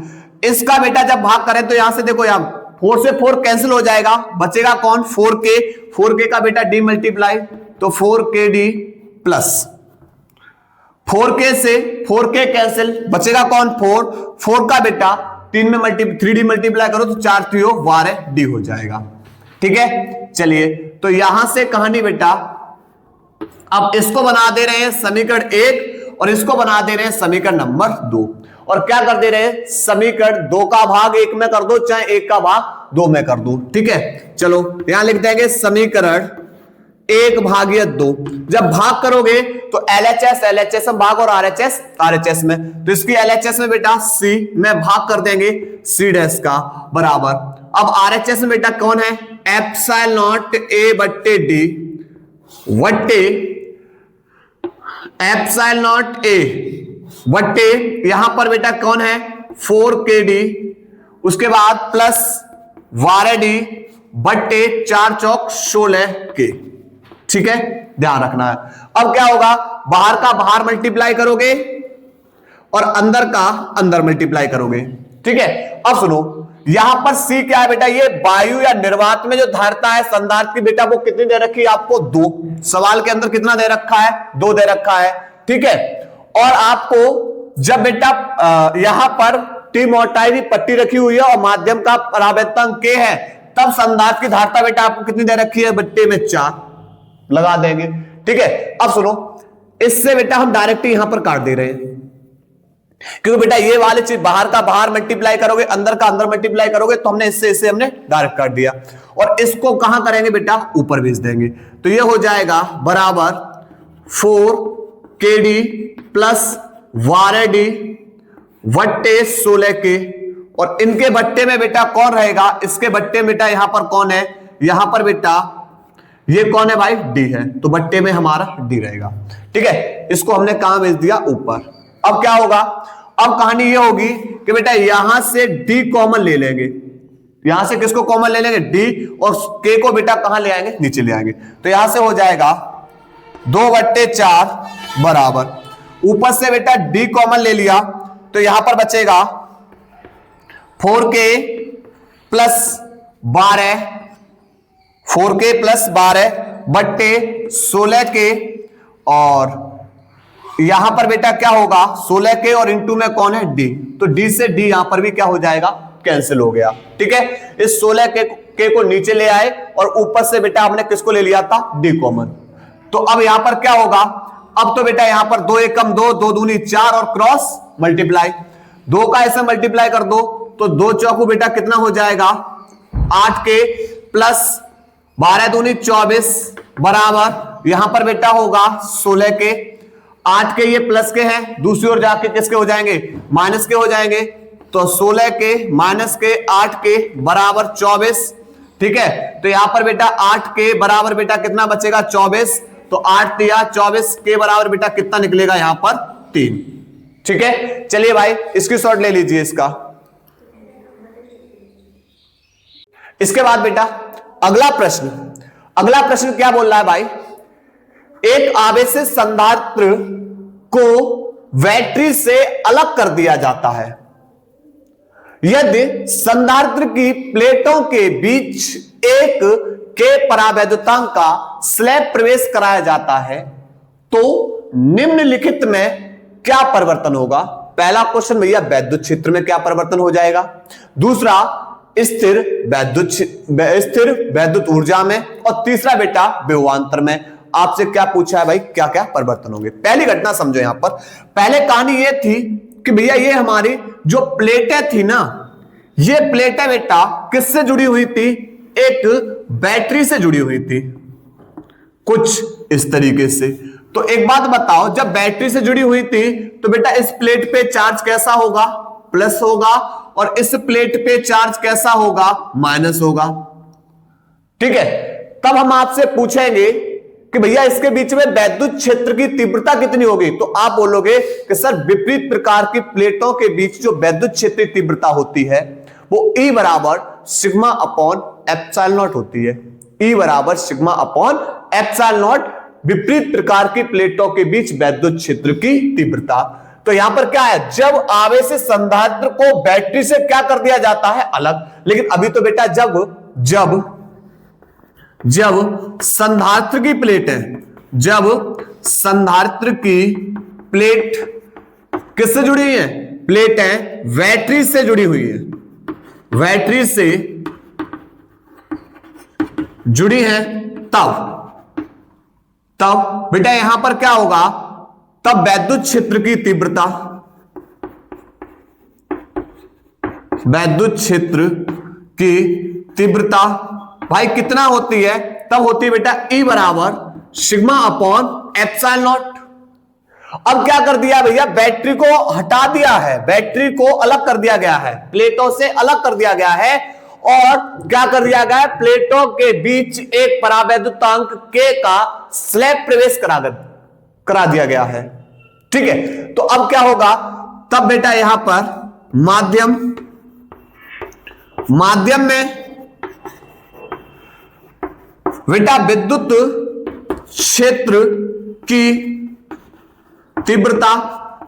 इसका बेटा जब भाग करें तो यहां से देखो यहां 4 से 4 कैंसिल हो जाएगा, बचेगा कौन 4K का बेटा D मल्टीप्लाई, तो 4KD प्लस 4K से 4K कैंसिल, बचेगा कौन 4 का बेटा 3D मल्टीप्लाई करो तो 4 3 12D हो जाएगा, ठीक है। चलिए तो यहां से कहानी बेटा अब इसको बना दे रहे हैं समीकरण 1 और इसको बना दे रहे हैं समीकरण नंबर 2, और क्या कर दे रहे हैं समीकरण 2 का भाग 1 में कर दो चाहे 1 का भाग 2 में कर दो, ठीक है। चलो यहां लिख देंगे समीकरण 1/2, जब भाग करोगे तो LHS में भाग और RHS में, तो इसकी LHS में बेटा C में भाग कर देंगे C डैश का बराबर। अब RHS में बेटा कौन है, एप्सिलॉन नॉट A बट्टे D वट्टे एप्सिलॉन नॉट A वट्टे यहां पर बेटा कौन है 4KD, उसके बाद प्लस 12D बट्टे 4 चौक 16K। ठीक है, ध्यान रखना है। अब क्या होगा, बाहर का बाहर मल्टीप्लाई करोगे और अंदर का अंदर मल्टीप्लाई करोगे। ठीक है, अब सुनो यहां पर C क्या है बेटा, ये वायु या निर्वात में जो धारता है संधारित्र की बेटा वो कितनी दे रखी है आपको, 2। सवाल के अंदर कितना दे रखा है, 2 दे रखा है। ठीक है, और आपको जब बेटा यहां पर टी मोटाई भी पट्टी रखी हुई है और माध्यम का परावर्तन K है, तब संधारित्र की धारता बेटा आपको कितनी दे रखी है, बट्टे में 4 लगा देंगे। ठीक है, अब सुनो इससे बेटा हम डायरेक्ट यहां पर काट दे रहे हैं, क्योंकि बेटा ये वाली चीज बाहर का बाहर मल्टीप्लाई करोगे अंदर का अंदर मल्टीप्लाई करोगे, तो हमने इससे हमने डायरेक्ट काट दिया और इसको कहां करेंगे बेटा, ऊपर भेज देंगे। तो ये हो जाएगा बराबर 4KD प्लस 12D वट्टे 16K, और इनके बट्टे में बेटा कौन रहेगा, इसके बट्टे में बेटा यहां पर कौन है, यहां पर बेटा ये कौन है भाई, D है, तो बट्टे में हमारा D रहेगा। ठीक है, इसको हमने कहां भेज दिया, ऊपर। अब क्या होगा, अब कहानी ये होगी कि बेटा यहां से D कॉमन ले लेंगे, यहां से किसको कॉमन ले लेंगे, D, और K को बेटा कहां ले आएंगे, नीचे ले आएंगे। तो यहां से हो जाएगा 2/4 बराबर, ऊपर से बेटा D कॉमन ले लिया तो यहां पर बचेगा 4K प्लस 12 बट्टे 16K, और यहां पर बेटा क्या होगा 16K और इंटू में कौन है D, तो D से D यहां पर भी क्या हो जाएगा, कैंसिल हो गया। ठीक है, इस 16K को नीचे ले आए और ऊपर से बेटा हमने किसको ले लिया था, D कॉमन। तो अब यहां पर क्या होगा, अब तो बेटा यहां पर 2 एकम 2, 2 दूनी 4 और क्रॉस मल्टीप्लाई, 2 का ऐसे मल्टीप्लाई कर दो तो 2 चौकू बेटा कितना हो जाएगा 8K प्लस 12 दूनी 24 बराबर यहां पर बेटा होगा 16K, 8K ये प्लस के हैं, दूसरी ओर जाके किसके हो जाएंगे, माइनस के हो जाएंगे, तो 16K माइनस के 8K बराबर 24। ठीक है, तो यहां पर बेटा 8K बराबर बेटा कितना बचेगा 24, तो 8 दिया 24 के बराबर बेटा कितना निकलेगा यहां पर 3। ठीक है, चलिए भाई इसकी शॉर्ट ले लीजिए इसका। इसके बाद बेटा अगला प्रश्न क्या बोल रहा है भाई, एक आवेशित संधारित्र को बैटरी से अलग कर दिया जाता है यदि संधारित्र की प्लेटों के बीच एक के परावैद्युतांक का स्लैब प्रवेश कराया जाता है, तो निम्नलिखित में क्या परिवर्तन होगा। पहला क्वेश्चन भैया वैद्युत क्षेत्र में क्या परिवर्तन हो जाएगा, दूसरा स्थिर वैद्युत ऊर्जा में, और तीसरा बेटा विभवांतर में। आपसे क्या पूछा है भाई, क्या क्या परिवर्तन होंगे। पहली घटना समझो, यहां पर पहले कहानी ये थी कि भैया ये हमारी जो प्लेटें थी ना, ये प्लेटें बेटा किससे जुड़ी हुई थी, एक बैटरी से जुड़ी हुई थी कुछ इस तरीके से। तो एक बात बताओ, जब बैटरी से जुड़ी हुई थी तो बेटा इस प्लेट पे चार्ज कैसा होगा, प्लस होगा, और इस प्लेट पे चार्ज कैसा होगा, माइनस होगा। ठीक है, तब हम आपसे पूछेंगे कि भैया इसके बीच में वैद्युत क्षेत्र की तीव्रता कितनी होगी, तो आप बोलोगे कि सर विपरीत प्रकार की प्लेटों के बीच जो वैद्युत क्षेत्र की तीव्रता होती है वो E बराबर सिग्मा अपॉन एप्सिलॉन नॉट होती है। E बराबर सिग्मा अपॉन एप्सिलॉन नॉट, विपरीत प्रकार की प्लेटों के बीच वैद्युत क्षेत्र की तीव्रता। तो यहां पर क्या है, जब आवेशित संधारित्र को बैटरी से क्या कर दिया जाता है, अलग। लेकिन अभी तो बेटा जब संधारित्र की प्लेट है, जब संधारित्र की प्लेट किससे जुड़ी है, प्लेट है बैटरी से जुड़ी हुई है, बैटरी से जुड़ी है, तब बेटा यहां पर क्या होगा, तब वैद्युत क्षेत्र की तीव्रता, वैद्युत क्षेत्र की तीव्रता भाई कितना होती है, तब होती है बेटा E बराबर सिग्मा अपॉन एप्सिलॉन नॉट। अब क्या कर दिया भैया, बैटरी को हटा दिया है, बैटरी को अलग कर दिया गया है, प्लेटों से अलग कर दिया गया है, और क्या कर दिया गया है, प्लेटों के बीच एक परावैद्युतांक K का स्लैब प्रवेश करा दिया गया है। ठीक है, तो अब क्या होगा, तब बेटा यहां पर माध्यम में बेटा विद्युत क्षेत्र की तीव्रता,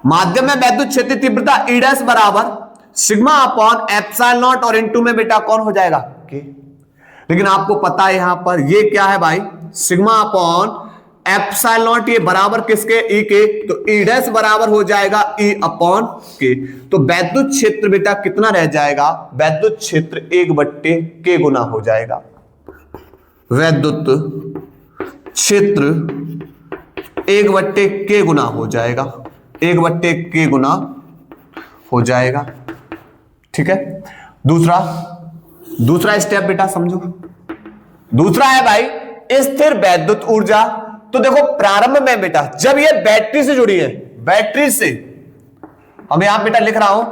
माध्यम में विद्युत क्षेत्र की तीव्रता E डैश बराबर सिग्मा अपॉन एप्सिलॉन नॉट, और इनटू में बेटा कौन हो जाएगा, K। लेकिन आपको पता है यहां पर ये क्या है भाई, सिग्मा अपॉन एप्सिलॉन नॉट, ये बराबर किसके, E के, तो E डैश बराबर हो जाएगा E अपॉन K। तो वैद्युत क्षेत्र बेटा कितना रह जाएगा, वैद्युत क्षेत्र 1/K गुना हो जाएगा, वैद्युत क्षेत्र 1/K गुना हो जाएगा, 1/K गुना हो जाएगा। ठीक है, दूसरा स्टेप बेटा समझो, दूसरा है भाई स्थिर वैद्युत ऊर्जा। तो देखो प्रारंभ में बेटा जब ये बैटरी से जुड़ी है, बैटरी से, हम यहां बेटा लिख रहा हूं,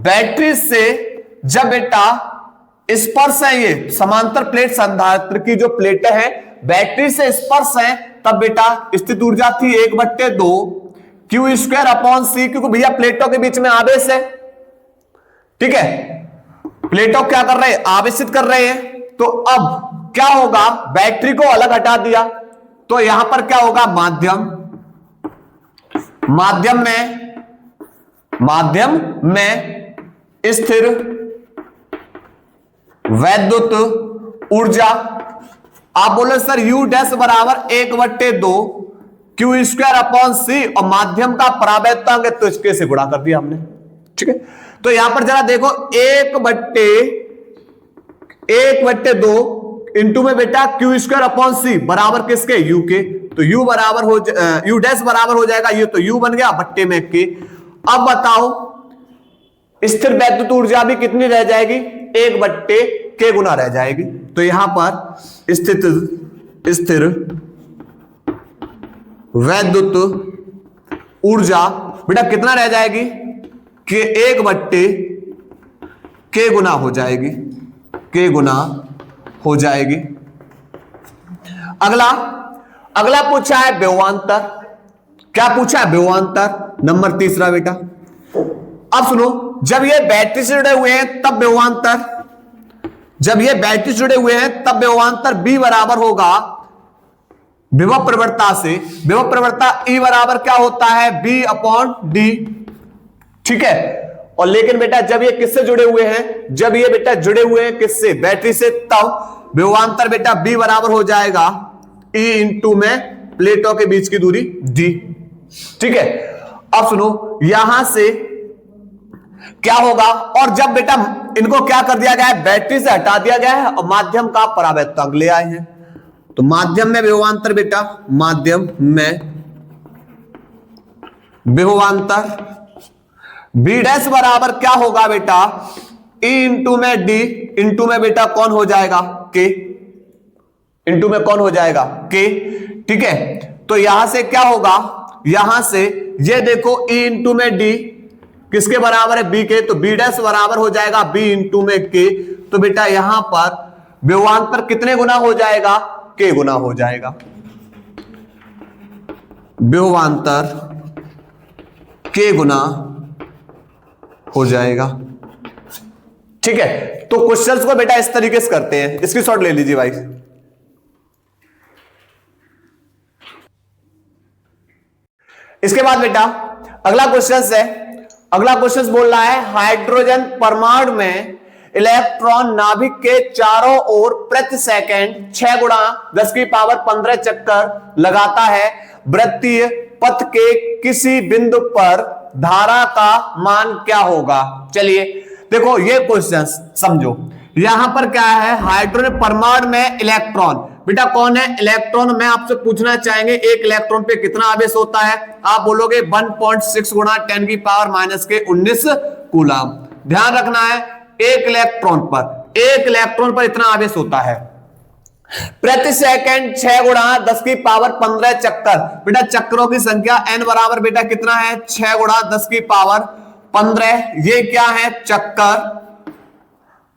बैटरी से जब बेटा स्पर्श है, ये समांतर प्लेट संधारित्र की जो प्लेटें हैं बैटरी से स्पर्श है, तब बेटा स्थित ऊर्जा थी 1/2 Q² अपॉन C, क्योंकि भैया प्लेटों के बीच में आवेश है। ठीक है, प्लेटों क्या कर रहे हैं, आवेशित कर रहे हैं। तो अब क्या होगा, बैटरी को अलग हटा दिया, तो यहां पर क्या होगा, माध्यम में स्थिर वैद्युत ऊर्जा, आप बोले सर U डैश बराबर 1/2 Q² अपॉन C, और माध्यम का परावैद्युतांक है तो इसके से गुणा कर दिया हमने। ठीक है, तो यहां पर जरा देखो 1/2 इंटू में बेटा Q² अपॉन C बराबर किसके, U के, तो U बराबर हो U डैश बराबर हो जाएगा, ये तो U बन गया बट्टे में K। अब बताओ स्थिर वैद्युत ऊर्जा भी कितनी रह जाएगी, 1/K गुना रह जाएगी। तो यहां पर स्थिर वैद्युत ऊर्जा बेटा कितना रह जाएगी, कि 1/K गुना हो जाएगी, K गुना हो जाएगी। अगला पूछा है विभवांतर। क्या पूछा है, विभवांतर नंबर तीसरा बेटा। अब सुनो, जब ये बैटरी से जुड़े हुए हैं तब विभवांतर, जब ये बैटरी से जुड़े हुए हैं तब विभवांतर B बराबर होगा विभव प्रवणता से, विभव प्रवणता E बराबर क्या होता है, B अपॉन D। ठीक है, और लेकिन बेटा जब ये किससे जुड़े हुए हैं, जब ये बेटा जुड़े हुए हैं किससे, बैटरी से, तब विभवांतर बेटा B बराबर हो जाएगा E इंटू में प्लेटों के बीच की दूरी D। ठीक है, अब सुनो यहां से क्या होगा, और जब बेटा इनको क्या कर दिया गया है, बैटरी से हटा दिया गया है और माध्यम का परावैद्युतांक ले आए हैं, तो माध्यम में विभवांतर बेटा, माध्यम में विभवांतर B डैश बराबर क्या होगा बेटा, E इंटू में D इंटू में बेटा कौन हो जाएगा, K, इंटू में कौन हो जाएगा, K। ठीक है, तो यहां से क्या होगा, यहां से ये देखो E इंटू में D किसके बराबर है, B के, तो B डैश बराबर हो जाएगा B इंटू में K। तो बेटा यहां पर विभवांतर कितने गुना हो जाएगा, K गुना हो जाएगा, विभवांतर K गुना हो जाएगा। ठीक है, तो क्वेश्चंस को बेटा इस तरीके से करते हैं, इसकी शॉट ले लीजिए भाई। इसके बाद बेटा अगला क्वेश्चन है, अगला क्वेश्चन बोल रहा है हाइड्रोजन परमाणु में इलेक्ट्रॉन नाभिक के चारों ओर प्रति सेकंड 6 गुणा 10 की पावर 15 चक्कर लगाता है, वृत्तीय पथ के किसी बिंदु पर धारा का मान क्या होगा। चलिए देखो ये क्वेश्चन समझो, यहां पर क्या है, हाइड्रोजन परमाणु में इलेक्ट्रॉन, बेटा कौन है, इलेक्ट्रॉन। मैं आपसे पूछना चाहेंगे एक इलेक्ट्रॉन पे कितना आवेश होता है, आप बोलोगे 1.6 गुणा 10 की पावर -19 कूलम। ध्यान रखना है एक इलेक्ट्रॉन पर इतना आवेश होता है। प्रति सेकंड 6 गुणा 10 की पावर 15 चक्कर। बेटा चक्रों की संख्या n बराबर बेटा कितना है 6 गुणा 10 की पावर 15। ये क्या है चक्कर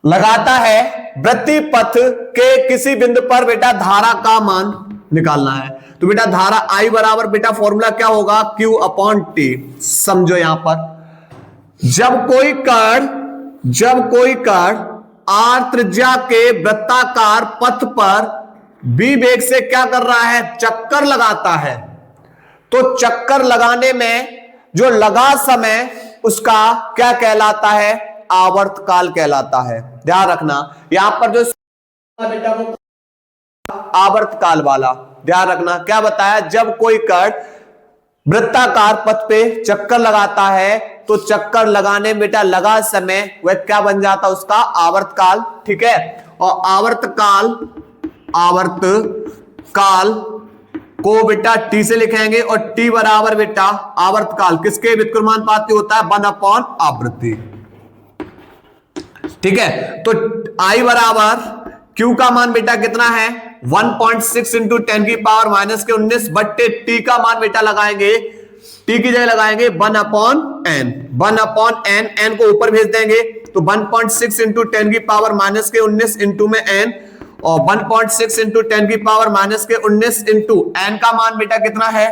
लगाता है। वृत्ति पथ के किसी बिंदु पर बेटा धारा का मान निकालना है। तो बेटा धारा I बराबर बेटा फॉर्मूला क्या होगा Q अपॉन T। समझो यहां पर जब कोई कण r त्रिज्या के वृत्ताकार पथ पर b वेग से क्या कर रहा है चक्कर लगाता है, तो चक्कर लगाने में जो लगा समय उसका क्या कहलाता है आवर्तकाल कहलाता है। ध्यान रखना यहां पर जो बेटा वो आवर्तकाल वाला, ध्यान रखना क्या बताया जब कोई कण वृत्ताकार पथ पे चक्कर लगाता है तो चक्कर लगाने में बेटा लगा समय वह क्या बन जाता उसका आवर्तकाल। ठीक है, और आवर्तकाल को बेटा टी से लिखेंगे और टी बराबर बेटा आवर्तकाल किसके व्युत्क्रमानुपाती होता है 1 अपॉन आवृत्ति। ठीक है, तो I बराबर Q का मान बेटा कितना है 1.6 इंटू 10 की पावर माइनस के 19 बट्टे T का मान बेटा लगाएंगे T की जगह लगाएंगे 1 अपॉन n। 1 अपॉन n को ऊपर भेज देंगे तो 1.6 इंटू 10 की पावर माइनस के 19 इंटू में n और 1.6 इंटू 10 की पावर माइनस के 19 इंटू n का मान बेटा कितना है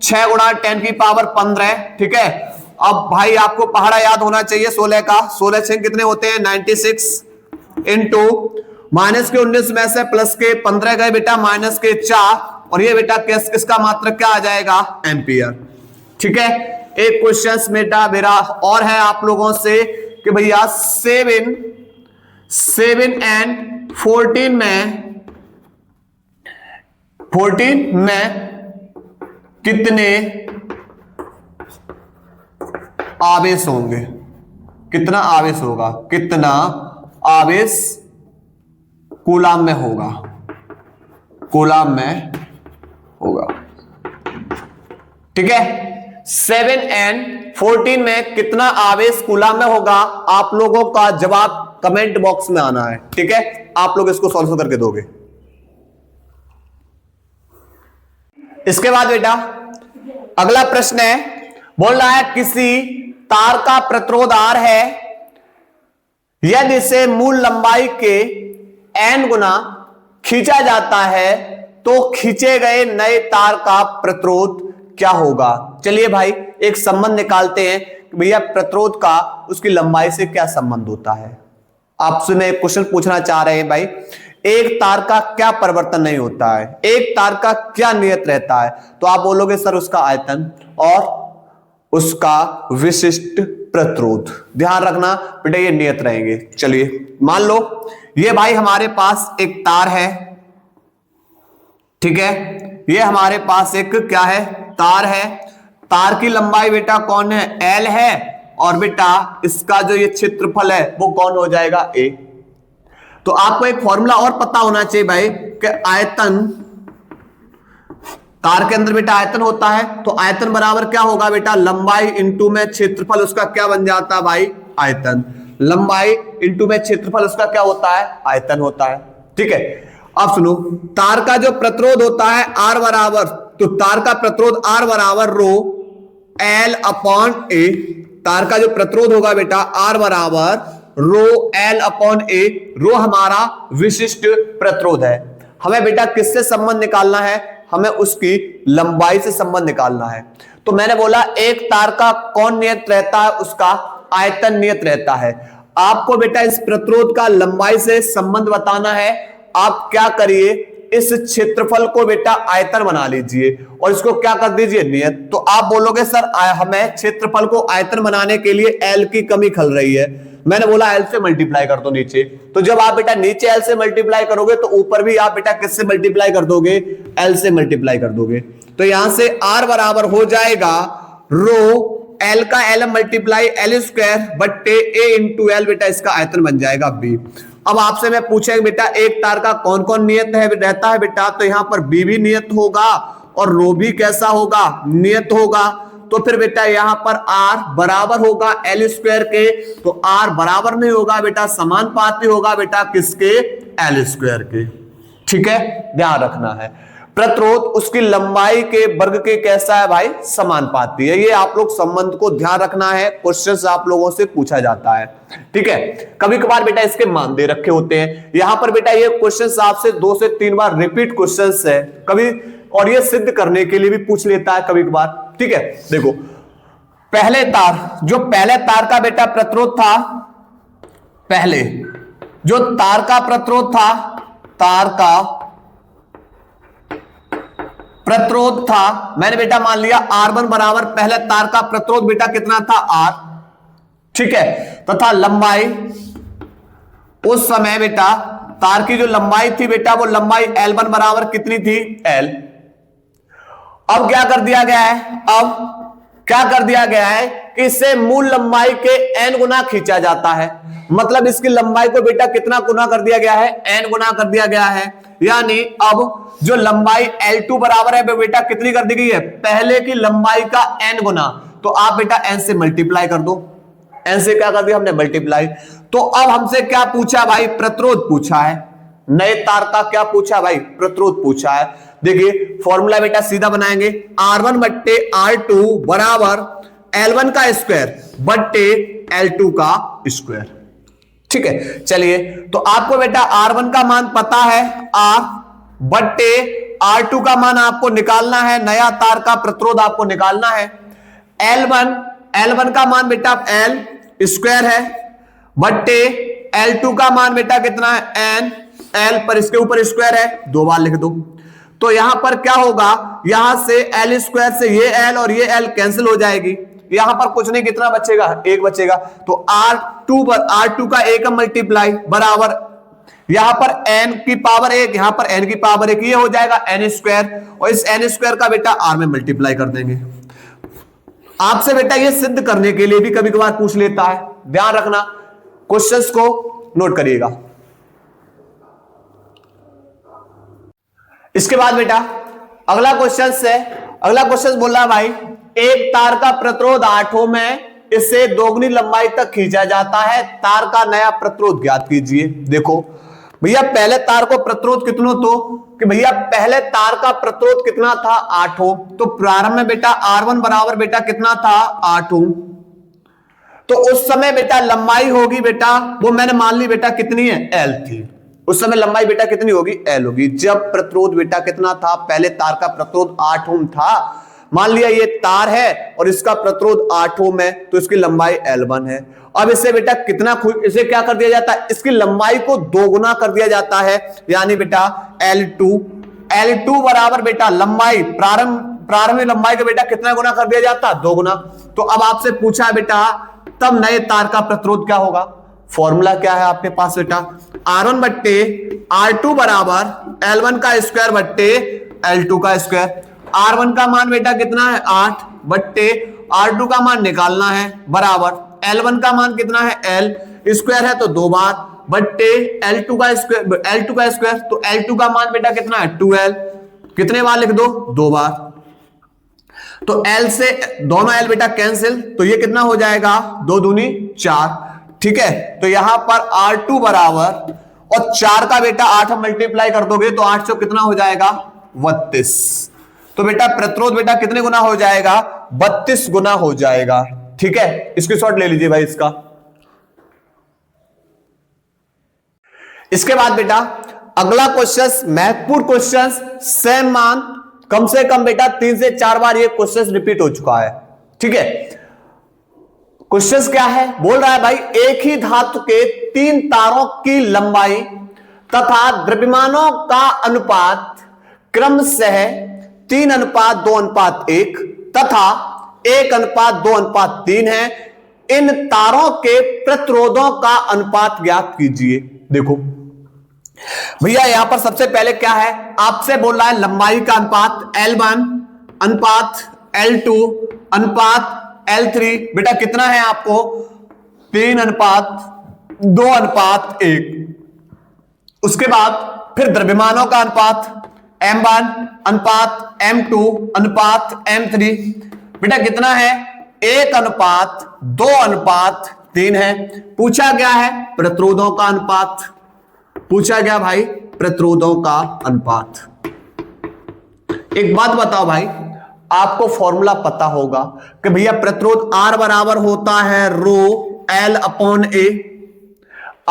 6 गुणा 10 की पावर 15। ठीक है, अब भाई आपको पहाड़ा याद होना चाहिए 16 का। 16 6 कितने होते हैं 96 इंटू माइनस के 19 में से प्लस के 15 गए बेटा माइनस के 4 और ये बेटा किसका मात्रक क्या आ जाएगा एम्पियर। ठीक है, एक क्वेश्चन बेटा मेरा और है आप लोगों से कि भैया 7 एंड 14 में कितने आवेश होंगे, कितना आवेश होगा, कितना आवेश कूलाम में होगा, कूलाम में होगा। ठीक है, 7 एंड 14 में कितना आवेश कूलाम में होगा आप लोगों का जवाब कमेंट बॉक्स में आना है। ठीक है, आप लोग इसको सॉल्व करके दोगे। इसके बाद बेटा अगला प्रश्न है, बोल रहा है किसी तार का प्रतिरोध R है, यदि इसे मूल लंबाई के n गुना खींचा जाता है तो खींचे गए नए तार का प्रतिरोध क्या होगा। चलिए भाई एक संबंध निकालते हैं कि भैया प्रतिरोध का उसकी लंबाई से क्या संबंध होता है। आपसे मैं एक क्वेश्चन पूछना चाह रहे हैं भाई, एक तार का क्या परिवर्तन नहीं होता है, एक तार का क्या नियत रहता है, तो आप बोलोगे सर उसका आयतन और उसका विशिष्ट प्रतिरोध। ध्यान रखना बेटा ये नियत रहेंगे। चलिए मान लो ये भाई हमारे पास एक तार है। ठीक है, ये हमारे पास एक क्या है तार है। तार की लंबाई बेटा कौन है L है और बेटा इसका जो ये क्षेत्रफल है वो कौन हो जाएगा A। तो आपको एक फॉर्मूला और पता होना चाहिए भाई कि आयतन, तार के अंदर बेटा आयतन होता है तो आयतन बराबर क्या होगा बेटा लंबाई इंटू में क्षेत्रफल, उसका क्या बन जाता है भाई आयतन। लंबाई इंटू में क्षेत्रफल उसका क्या होता है आयतन होता है। ठीक है, अब सुनो तार का जो प्रतिरोध होता है R बराबर, तो तार का प्रतिरोध R बराबर रो L अपॉन A। तार का जो प्रतिरोध होगा बेटा R बराबर रो L अपॉन A। रो हमारा विशिष्ट प्रतिरोध है। हमें बेटा किससे संबंध निकालना है, हमें उसकी लंबाई से संबंध निकालना है। तो मैंने बोला एक तार का कौन नियत रहता है, उसका आयतन नियत रहता है। आपको बेटा इस प्रतिरोध का लंबाई से संबंध बताना है। आप क्या करिए इस क्षेत्रफल को बेटा आयतन बना लीजिए और इसको क्या कर दीजिए नियत। तो आप बोलोगे सर हमें क्षेत्रफल को आयतन बनाने के लिए L की कमी खल रही है। मैंने बोला L से मल्टीप्लाई कर दो नीचे। तो जब आप बेटा नीचे L से मल्टीप्लाई करोगे तो ऊपर भी आप बेटा किससे मल्टीप्लाई कर दोगे L से मल्टीप्लाई कर दोगे। तो यहां से R बराबर हो जाएगा रो L का L मल्टीप्लाई L स्क्वायर बट्टे A इंटू L बेटा इसका आयतन बन जाएगा B। अब आपसे मैं पूछेगा बेटा एक तार का कौन कौन नियत है रहता है बेटा, तो यहां पर B भी नियत होगा और रो भी कैसा होगा नियत होगा। तो फिर बेटा यहां पर R बराबर होगा L स्क्वायर के, तो R बराबर नहीं होगा बेटा समानुपाती होगा बेटा किसके L स्क्वायर के। ठीक है, ध्यान रखना है। प्रतिरोध उसकी लंबाई के वर्ग के कैसा है भाई, समानुपाती है। ये आप लोग संबंध को ध्यान रखना है, क्वेश्चंस आप लोगों से पूछा जाता है। ठीक है, कभी कभार बेटा इसके मान दे रखे होते हैं। यहां पर बेटा ये क्वेश्चंस आपसे 2 से 3 बार रिपीट क्वेश्चंस है कभी, और ये सिद्ध करने के लिए भी पूछ लेता है कभी कभार। ठीक है, देखो पहले तार, जो पहले तार का बेटा प्रतिरोध था, पहले जो तार का प्रतिरोध था, तार का प्रतिरोध था, मैंने बेटा मान लिया R1 बराबर पहले तार का प्रतिरोध बेटा कितना था R, ठीक है, तथा लंबाई उस समय बेटा तार की जो लंबाई थी बेटा वो लंबाई L1 बराबर कितनी थी L। अब क्या कर दिया गया है, अब क्या कर दिया गया है कि इसे मूल लंबाई के n गुना खींचा जाता है। मतलब इसकी लंबाई को बेटा कितना गुना कर दिया गया है, n गुना कर दिया गया है। यानी अब जो लंबाई L2 बराबर है बेटा कितनी कर दी गई है, पहले की लंबाई का n गुना। तो आप बेटा n से मल्टीप्लाई कर दो, n से क्या कर दिया हमने मल्टीप्लाई। तो अब हमसे क्या पूछा भाई, प्रतिरोध पूछा है। नए तार का क्या पूछा भाई, प्रतिरोध पूछा है। देखिए फॉर्मूला बेटा सीधा बनाएंगे, R1 बट्टे R2 बराबर L1 का स्क्वायर बट्टे L2 का स्क्वायर। ठीक है, चलिए तो आपको बेटा R1 का मान पता है R बट्टे R2 का मान आपको निकालना है, नया तार का प्रतिरोध आपको निकालना है। L1 का मान बेटा L स्क्वायर है बट्टे L2 का मान बेटा कितना है N, L पर इसके ऊपर स्क्वायर है, 2 बार लिख दो। तो यहां पर क्या होगा, यहां से L स्क्वायर से ये L और ये L कैंसिल हो जाएगी, यहां पर कुछ नहीं, कितना बचेगा, 1 बचेगा। तो R2 का 1 मल्टीप्लाई बराबर यहां पर n की पावर 1, यहां पर n की पावर 1, ये हो जाएगा n स्क्वायर, और इस n स्क्वायर का बेटा R में मल्टीप्लाई कर देंगे। आपसे बेटा ये सिद्ध करने के लिए भी कभी कभार पूछ लेता है, ध्यान रखना, क्वेश्चंस को नोट करिएगा। इसके बाद बेटा अगला क्वेश्चन बोल रहा है भाई, एक तार का प्रतिरोध 8 ओम है, इसे दोगुनी लंबाई तक खींचा जाता है, तार का नया प्रतिरोध ज्ञात कीजिए। देखो भैया पहले तार को प्रतिरोध कितना, तो कि भैया पहले तार का प्रतिरोध कितना था 8 ओम, तो प्रारंभ में बेटा R1 बराबर बेटा कितना था 8 ओम। तो उस समय बेटा लंबाई होगी बेटा, वो मैंने मान ली बेटा कितनी है L थी, उस समय लंबाई बेटा कितनी होगी L होगी। जब प्रतिरोध बेटा कितना था, पहले तार का प्रतिरोध 8 ओम था, मान लिया ये तार है और इसका प्रतिरोध 8 ओम है, तो इसकी लंबाई L1 है। अब इसे बेटा कितना, इसे क्या कर दिया जाता है, इसकी लंबाई को 2 गुना कर दिया जाता है, यानी बेटा L2 बराबर बेटा लंबाई प्रारंभिक लंबाई का बेटा कितना गुना कर दिया जाता है, 2 गुना। तो अब आपसे पूछा है बेटा तब नए तार का प्रतिरोध क्या होगा, फॉर्मूला क्या है आपके पास बेटा, R1 बट्टे R2 बराबर L1 का स्क्वायर बट्टे L2 का स्क्वायर। R1 का मान बेटा कितना है 8 बट्टे R2 का मान निकालना है बराबर L1 का मान कितना है L स्क्वायर है, तो 2 बार बट्टे L2 का स्क्वायर, तो L2 का मान बेटा कितना है 2L, कितने बार लिख दो, 2 बार। तो L से दोनों L बेटा कैंसिल, तो ये कितना हो जाएगा 2 दूनी 4। ठीक है, तो यहां पर R2 बराबर और 4 का बेटा 8 मल्टीप्लाई कर दोगे तो 8 से कितना हो जाएगा 32। तो बेटा प्रतिरोध बेटा कितने गुना हो जाएगा, 32 गुना हो जाएगा। ठीक है, स्क्रीनशॉट ले लीजिए भाई इसका। इसके बाद बेटा अगला क्वेश्चन महत्वपूर्ण क्वेश्चन, सेम मान, कम से कम बेटा 3 से 4 बार ये क्वेश्चन रिपीट हो चुका है। ठीक है, क्वेश्चन क्या है, बोल रहा है भाई एक ही धातु के 3 तारों की लंबाई तथा द्रव्यमानों का अनुपात क्रमशः 3:2:1 तथा 1:2:3 है। इन तारों के प्रतिरोधों का अनुपात ज्ञात कीजिए। देखो भैया यहां पर सबसे पहले क्या है, आपसे बोल रहा है लंबाई का अनुपात L1 अनुपात L2 अनुपात L3 बेटा कितना है आपको 3:2:1। उसके बाद फिर द्रव्यमानों का अनुपात M1 अनुपात M2 अनुपात M3 बेटा कितना है 1:2:3 है। पूछा गया है प्रतिरोधों का अनुपात, पूछा गया भाई प्रतिरोधों का अनुपात। एक बात बताओ भाई, आपको फॉर्मूला पता होगा कि भैया प्रतिरोध R बराबर होता है रो L अपॉन ए।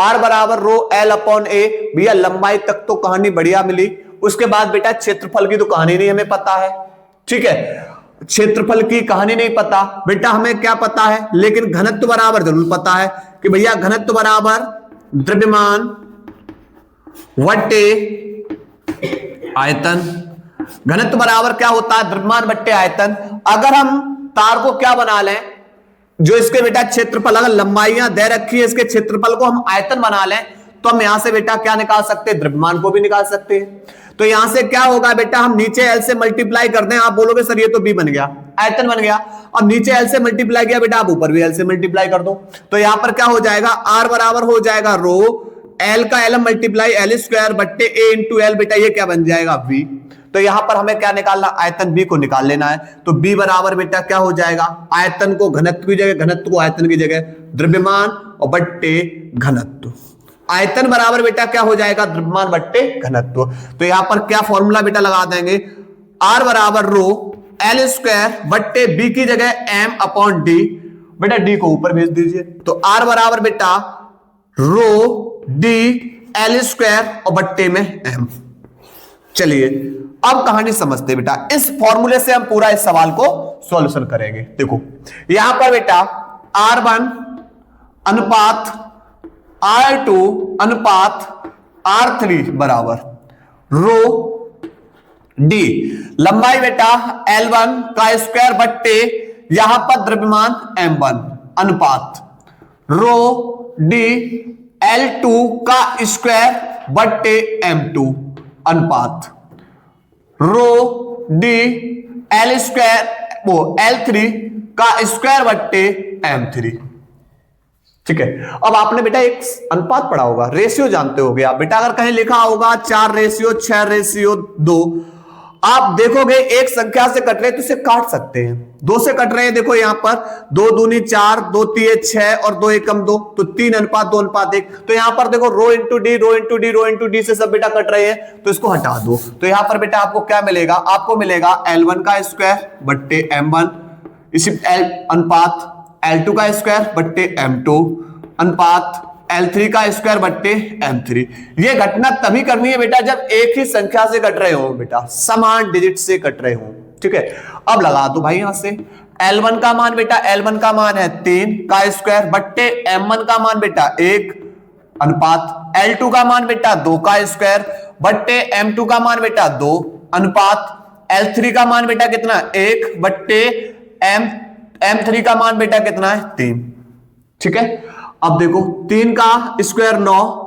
R बराबर रो L अपॉन ए। भैया लंबाई तक तो कहानी बढ़िया मिली, उसके बाद बेटा क्षेत्रफल की तो कहानी नहीं हमें पता है, ठीक है, क्षेत्रफल की कहानी नहीं पता बेटा, हमें क्या पता है, लेकिन घनत्व बराबर जरूर पता है कि भैया घनत्व बराबर द्रव्यमान वट्टे आयतन। घनत्व बराबर क्या होता है, द्रव्यमान बट्टे आयतन। अगर हम तार को क्या बना लें, जो इसके बेटा क्षेत्रफल, अगर लंबाइयां दे रखी है, इसके क्षेत्रफल को हम आयतन बना लें, तो हम यहां से बेटा क्या निकाल सकते हैं, द्रव्यमान को भी निकाल सकते हैं। तो यहां से क्या होगा बेटा, हम नीचे L से मल्टीप्लाई कर दें, आप बोलोगे सर ये तो B बन गया, आयतन बन गया, और नीचे L से मल्टीप्लाई किया बेटा, आप ऊपर भी L से मल्टीप्लाई कर दो। तो यहां पर क्या हो जाएगा, R बराबर हो जाएगा रो L का L मल्टीप्लाई L स्क्वायर बट्टे A इंटू L, बेटा ये क्या बन जाएगा V। तो यहां पर हमें क्या निकालना, आयतन B को निकाल लेना है। तो B बराबर बेटा क्या हो जाएगा, आयतन को घनत्व की जगह, घनत्व को आयतन की जगह, द्रव्यमान और बट्टे घनत्व। आयतन बराबर बेटा क्या हो जाएगा, द्रव्यमान बट्टे घनत्व। तो यहां पर क्या फॉर्मूला बेटा लगा देंगे, R बराबर रो L स्क्वायर बट्टे B की जगह M अपॉन D, बेटा D को ऊपर भेज दीजिए। तो R बराबर बेटा रो D L स्क्वायर और बट्टे में M। चलिए अब कहानी समझते बेटा, इस फॉर्मूले से हम पूरा इस सवाल को सॉल्यूशन करेंगे। देखो यहां पर बेटा R1 अनुपात R2 अनुपात R3 बराबर रो D, लंबाई बेटा L1 का स्क्वायर बट्टे यहां पर द्रव्यमान M1 अनुपात रो D L2 का स्क्वायर बट्टे M2 अनुपात रो D L स्क्वायर वो L3 का स्क्वायर बट्टे M3। ठीक है, अब आपने बेटा एक अनुपात पढ़ा होगा, रेशियो जानते होगे आप बेटा, अगर कहीं लिखा होगा 4:6:2, आप देखोगे एक संख्या से कट रहे तो इसे काट सकते हैं, 2 से कट रहे हैं, देखो यहां पर 2 दूनी 4, 2 तिये 6 और 2 एकम 2, तो 3:2:1। तो यहां पर देखो rho into D, rho into D, rho into D से सब बेटा कट रहे हैं, तो इसको हटा दो। तो यहां पर बेटा आपको क्या मिलेगा, आपको मिलेगा L1 का स्क्वायर बट्टे M1 इसी अनुपात L2 का स्क्वायर बट्टे M2 अनुपात L3 का स्क्वायर बट्टे M3। ये घटना तभी करनी है बेटा जब एक ही संख्या से कट रहे हो बेटा, समान डिजिट से कट रहे हो। ठीक है, अब लगा दो भाई यहां से L1 का मान बेटा, L1 का मान है 3 का स्क्वायर बट्टे M1 का मान बेटा 1 अनुपात L2 का मान बेटा 2 का स्क्वायर बट्टे M2 का मान बेटा 2 अनुपात L3 का मान बेटा कितना 1 बट्टे M3 का मान बेटा कितना है 3। ठीक है, अब देखो 3 का स्क्वायर 9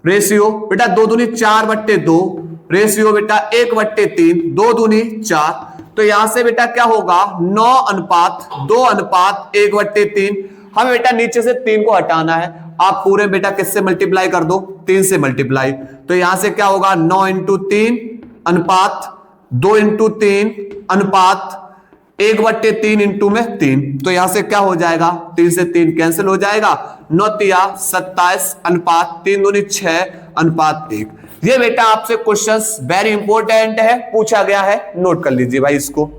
रेशियो बेटा 2 दूनी 4/2 रेशियो बेटा 1/3 2 दूनी 4। तो यहां से बेटा क्या होगा 9 अनुपात 2 अनुपात 1/3। हमें बेटा नीचे से 3 को हटाना है, आप पूरे बेटा किससे मल्टीप्लाई कर दो 3 से मल्टीप्लाई। तो यहां से क्या होगा 9 × 3 अनुपात 2 × 3 अनुपात 1/3 इंटू में 3। तो यहां से क्या हो जाएगा 3 से 3 कैंसिल हो जाएगा, 9 तिया 27 अनुपात 3 दूनी 6 अनुपात 1। ये बेटा आपसे क्वेश्चंस वेरी इंपॉर्टेंट है, पूछा गया है, नोट कर लीजिए भाई इसको।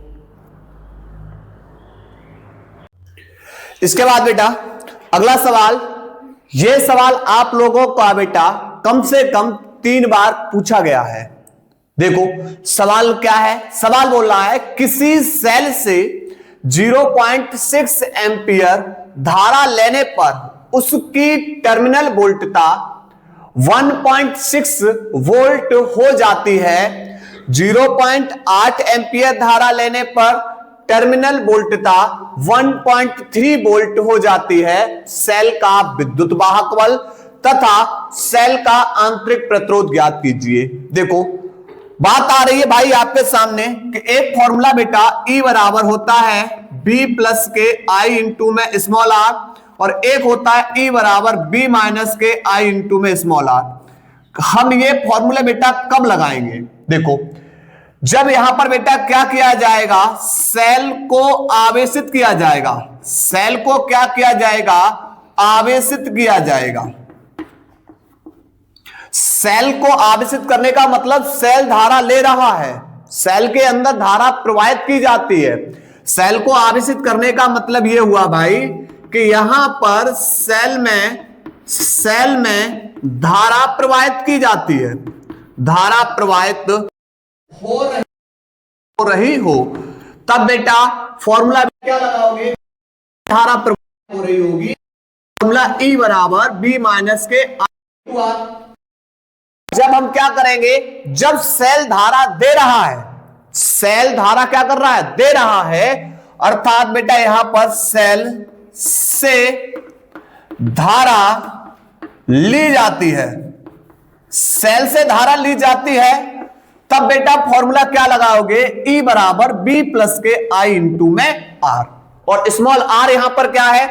इसके बाद बेटा अगला सवाल, ये सवाल आप लोगों का बेटा कम से कम 3 बार पूछा गया है। देखो सवाल क्या है, सवाल बोल रहा है किसी सेल से 0.6 एंपियर धारा लेने पर उसकी टर्मिनल वोल्टता 1.6 वोल्ट हो जाती है। 0.8 एंपियर धारा लेने पर टर्मिनल वोल्टता 1.3 वोल्ट हो जाती है। सेल का विद्युत वाहक बल तथा सेल का आंतरिक प्रतिरोध ज्ञात कीजिए। देखो बात आ रही है भाई आपके सामने कि एक फॉर्मूला बेटा E बराबर होता है B प्लस के I इंटू में स्मॉल r, और एक होता है E बराबर B माइनस के I इंटू में स्मॉल r। हम ये फॉर्मूला बेटा कब लगाएंगे, देखो जब यहां पर बेटा क्या किया जाएगा, सेल को आवेशित किया जाएगा, सेल को क्या किया जाएगा, आवेशित किया जाएगा। सेल को आवेशित करने का मतलब सेल धारा ले रहा है, सेल के अंदर धारा प्रवाहित की जाती है। सेल को आवेशित करने का मतलब यह हुआ भाई कि यहां पर सेल में धारा प्रवाहित की जाती है, धारा प्रवाहित हो रही हो, तब बेटा फॉर्मूला क्या लगाओगे, धारा प्रवाहित हो रही होगी, फॉर्मूला E बराबर B माइनस के I2R। जब हम क्या करेंगे, जब सेल धारा दे रहा है, सेल धारा क्या कर रहा है, दे रहा है, अर्थात बेटा यहां पर सेल से धारा ली जाती है, सेल से धारा ली जाती है, तब बेटा फॉर्मूला क्या लगाओगे, E बराबर B प्लस के I इंटू में R। और स्मॉल r यहां पर क्या है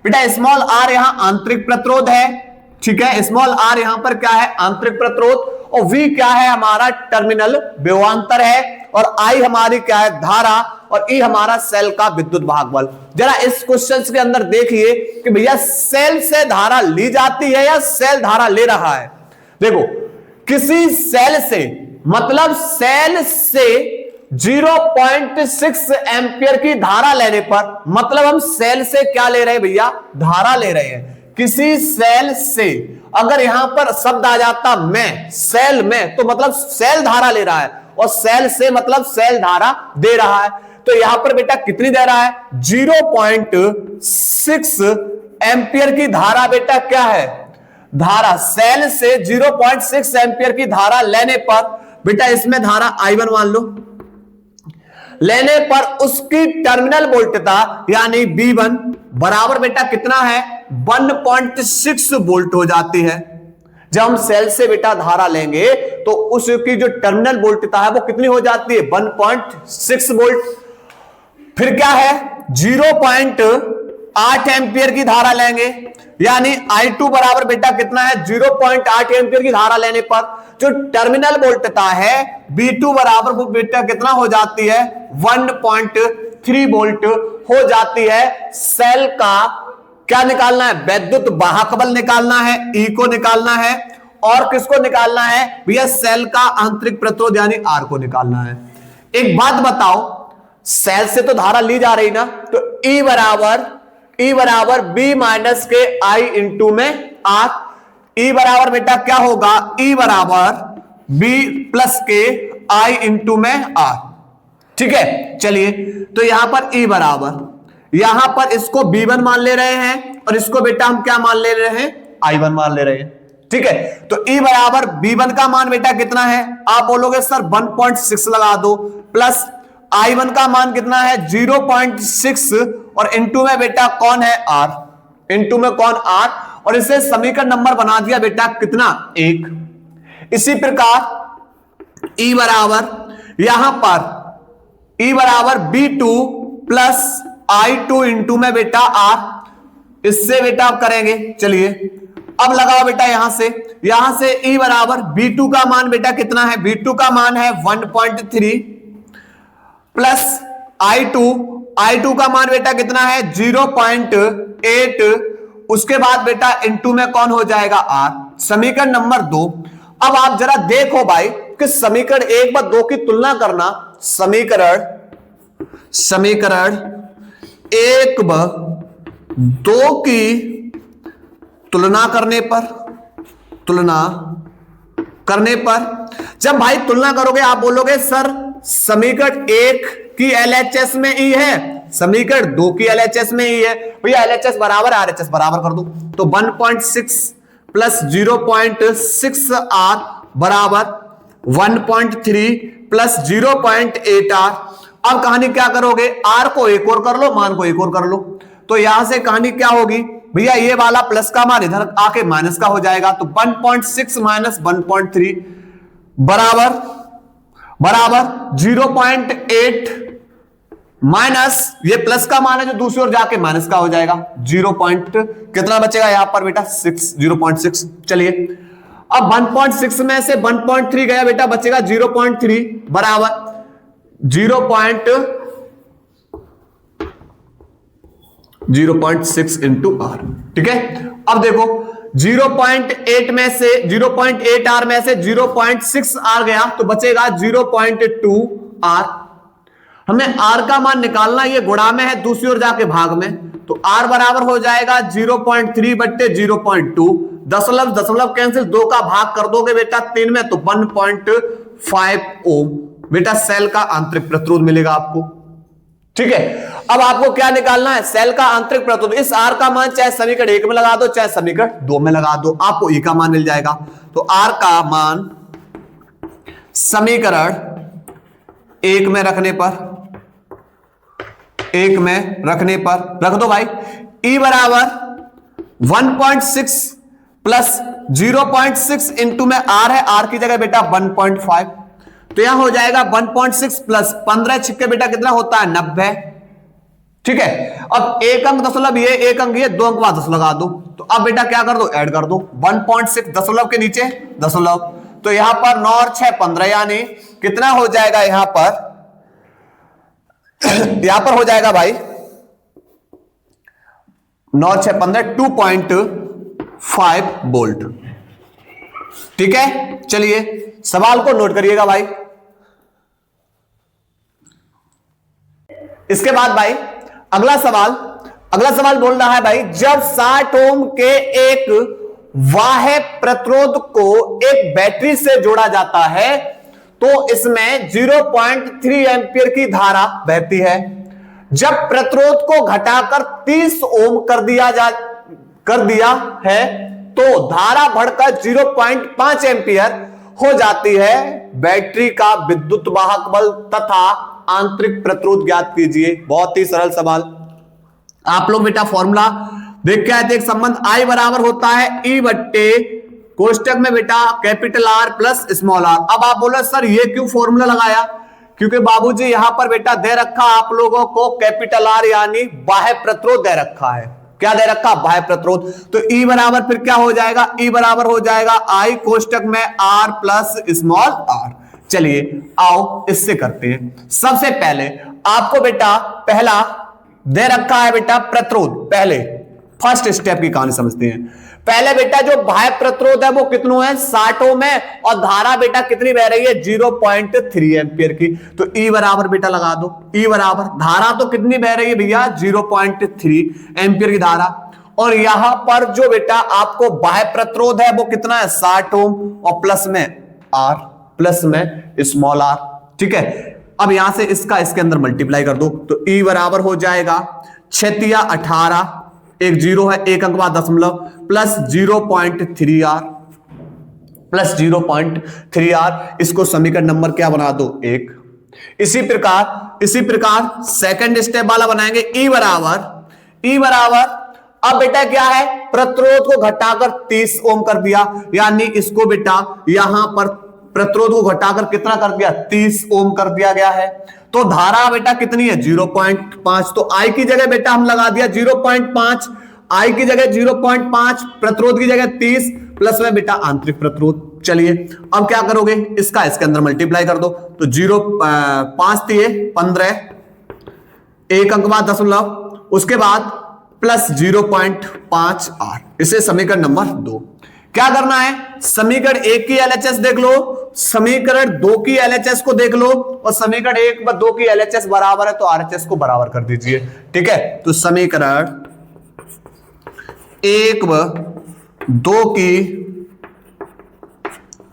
बेटा, स्मॉल r यहां आंतरिक प्रतिरोध है, ठीक है, स्मॉल r यहां पर क्या है, आंतरिक प्रतिरोध, और V क्या है हमारा टर्मिनल विभवांतर है, और I हमारी क्या है, धारा, और E हमारा सेल का विद्युत भागबल। जरा इस क्वेश्चन के अंदर देखिए कि भैया सेल से धारा ली जाती है या सेल धारा ले रहा है। देखो किसी सेल से, मतलब सेल से 0.6 एम्पियर की धारा लेने पर, मतलब हम सेल से क्या ले रहे हैं भैया, धारा ले रहे हैं। किसी सेल से अगर यहां पर शब्द आ जाता में, सेल में, तो मतलब सेल धारा ले रहा है, और सेल से मतलब सेल धारा दे रहा है। तो यहां पर बेटा कितनी दे रहा है, 0.6 एम्पियर की धारा बेटा क्या है, धारा, सेल से 0.6 एम्पियर की धारा लेने पर बेटा इसमें धारा I1 मान लो, लेने पर उसकी टर्मिनल वोल्टता यानी V1 बराबर बेटा कितना है, 1.6 वोल्ट हो जाती है। जब हम सेल से बेटा धारा लेंगे तो उसकी जो टर्मिनल वोल्टता है वो कितनी हो जाती है, 1.6 वोल्ट। फिर क्या है, 0.8 एम्पियर की धारा लेंगे, यानी I2 बराबर बेटा कितना है, 0.8 एम्पियर की धारा लेने पर जो टर्मिनल वोल्टता है V2 बराबर वो बेटा कितना हो जाती है, 1.3 वोल्ट हो जाती है। सेल का क्या निकालना है, विद्युत वाहक बल निकालना है, E को निकालना है, और किसको निकालना है भैया, सेल का आंतरिक प्रतिरोध यानी R को निकालना है। एक बात बताओ, सेल से तो धारा ली जा रही ना, तो E बराबर B माइनस के I इंटू में R। E बराबर बेटा क्या होगा, E बराबर B प्लस के I इंटू में R, ठीक है। चलिए तो यहां पर E बराबर, यहां पर इसको B1 मान ले रहे हैं, और इसको बेटा हम क्या मान ले रहे हैं, I1 मान ले रहे हैं, ठीक है। तो E बराबर B1 का मान बेटा कितना है, आप बोलोगे सर 1.6 लगा दो, प्लस I1 का मान कितना है 0.6, और इंटू में बेटा कौन है R, इंटू में कौन R, और इसे समीकरण नंबर बना दिया बेटा कितना, 1। इसी प्रकार E बराबर यहां पर E बराबर B2 प्लस I2 इंटू में बेटा R, इससे बेटा आप करेंगे। चलिए अब लगाओ बेटा यहां से E बराबर B2 का मान बेटा कितना है, B2 का मान है 1.3 प्लस I2 का मान बेटा कितना है 0.8, उसके बाद बेटा इंटू में कौन हो जाएगा R, समीकरण नंबर 2। अब आप जरा देखो भाई कि समीकरण 1 व 2 की तुलना करना, समीकरण 1 व 2 की तुलना करने पर जब भाई तुलना करोगे आप बोलोगे सर समीकरण 1 की LHS में E है, समीकरण 2 की LHS में E है, भैया LHS बराबर RHS बराबर कर दो, तो 1.6 प्लस 0.6 R बराबर 1.3 प्लस 0.8 R। अब कहानी क्या करोगे, R को एक और कर लो, मान को एक और कर लो, तो यहां से कहानी क्या होगी भैया, ये वाला प्लस का मान इधर आके माइनस का हो जाएगा, तो 1.6 माइनस 1.3 बराबर 0.8 माइनस ये प्लस का मान है जो दूसरी ओर जाके माइनस का हो जाएगा, कितना बचेगा यहां पर बेटा 0.6। चलिए अब 1.6 में से 1.3 गया बेटा, बचेगा 0.3 बराबर 0.6 इंटू R, ठीक है। अब देखो 0.8 में से 0.8 आर में से 0.6 आर गया तो बचेगा 0.2 आर। हमें आर का मान निकालना, ये गुणा में है, दूसरी ओर जाके भाग में, तो आर बराबर हो जाएगा 0.3 बट्टे 0.2, दशमलव दशमलव कैंसिल, 2 का भाग कर दोगे बेटा 3 में तो 1.5 ओम बेटा सेल का आंतरिक प्रतिरोध मिलेगा आपको। ठीक है, अब आपको क्या निकालना है, सेल का आंतरिक प्रतिरोध। इस आर का मान चाहे समीकरण 1 में लगा दो चाहे समीकरण 2 में लगा दो, आपको ई का मान मिल जाएगा। तो आर का मान समीकरण 1 में रखने पर, 1 में रखने पर रख दो भाई, ई बराबर 1.6 प्लस 0.6 इंटू में आर है, आर की जगह बेटा 1.5, तो यहां हो जाएगा 1.6 प्लस 15 छिक्के बेटा कितना होता है 90। ठीक है, अब एक अंक दशमलव ये, एक अंक ये, 2 अंक बाद दशमलव लगा दो, तो अब बेटा क्या कर दो, ऐड कर दो 1.6 दशमलव के नीचे दशमलव, तो यहां पर 9 और 6 15, यानी कितना हो जाएगा यहां पर, यहां पर हो जाएगा भाई 9 6 15 2.5 वोल्ट। ठीक है, चलिए सवाल को नोट करिएगा भाई। इसके बाद भाई अगला सवाल बोल रहा है भाई, जब 60 ओम के एक बाह्य प्रतिरोध को एक बैटरी से जोड़ा जाता है तो इसमें 0.3 एंपियर की धारा बहती है। जब प्रतिरोध को घटाकर 30 ओम कर दिया है तो धारा बढ़कर 0.5 एंपियर हो जाती है। बैटरी का विद्युत वाहक बल तथा आंतरिक प्रतिरोध ज्ञात कीजिए। बहुत ही सरल सवाल। आप लोग बेटा फॉर्मूला देख के आए थे, एक संबंध I बराबर होता है E बट्टे कोष्टक में बेटा capital R plus small r। अब आप बोलो सर ये क्यों फॉर्मूला लगाया, क्योंकि बाबूजी यहां पर बेटा दे रखा आप लोगों को कैपिटल R यानी बाह्य प्रतिरोध दे रखा है। क्या दे रखा, बाह्य प्रतिरोध। तो E बराबर फिर क्या हो जाएगा, E बराबर हो जाएगा I कोष्टक में R प्लस स्मॉल r। चलिए आओ इससे करते हैं। सबसे पहले आपको बेटा पहला दे रखा है बेटा प्रतिरोध, पहले फर्स्ट स्टेप की कहानी समझते हैं। पहले बेटा जो बाह्य प्रतिरोध है वो कितनों है, 60 ओम है, और धारा बेटा कितनी बह रही है 0.3 एंपियर की। तो E बराबर बेटा लगा दो, E बराबर धारा तो कितनी बह रही है भैया 0.3 एंपियर की धारा, और यहां पर जो बेटा आपको बाह्य प्रतिरोध है वो कितना है 60 ओम, और प्लस में R प्लस में स्मॉल r। ठीक है, अब यहां से इसका इसके अंदर मल्टीप्लाई कर दो, तो E बराबर हो जाएगा 6 या 18, एक जीरो है, एक अंक बाद दशमलव, प्लस 0.3R प्लस 0.3R। इसको समीकरण नंबर क्या बना दो 1। इसी प्रकार सेकंड स्टेप वाला बनाएंगे। E बराबर अब बेटा क्या है, प्रतिरोध को घटाकर 30 ओम कर दिया, यानी इसको बेटा यहां पर प्रतिरोध को घटाकर कितना कर दिया 30 ओम कर दिया गया है। तो धारा बेटा कितनी है 0.5, तो I की जगह बेटा हम लगा दिया 0.5, I की जगह 0.5, प्रतिरोध की जगह 30, प्लस में बेटा आंतरिक प्रतिरोध। चलिए अब क्या करोगे, इसका इसके अंदर मल्टीप्लाई कर दो, तो 5 दिए 15, एक अंक बाद दशमलव, उसके बाद प्लस 0.5 R। इसे समीकरण नंबर 2। क्या करना है, समीकरण 1 की LHS देख लो, समीकरण 2 की LHS को देख लो, और समीकरण 1 व 2 की LHS बराबर है तो RHS को बराबर कर दीजिए। ठीक है, तो समीकरण 1 व 2 की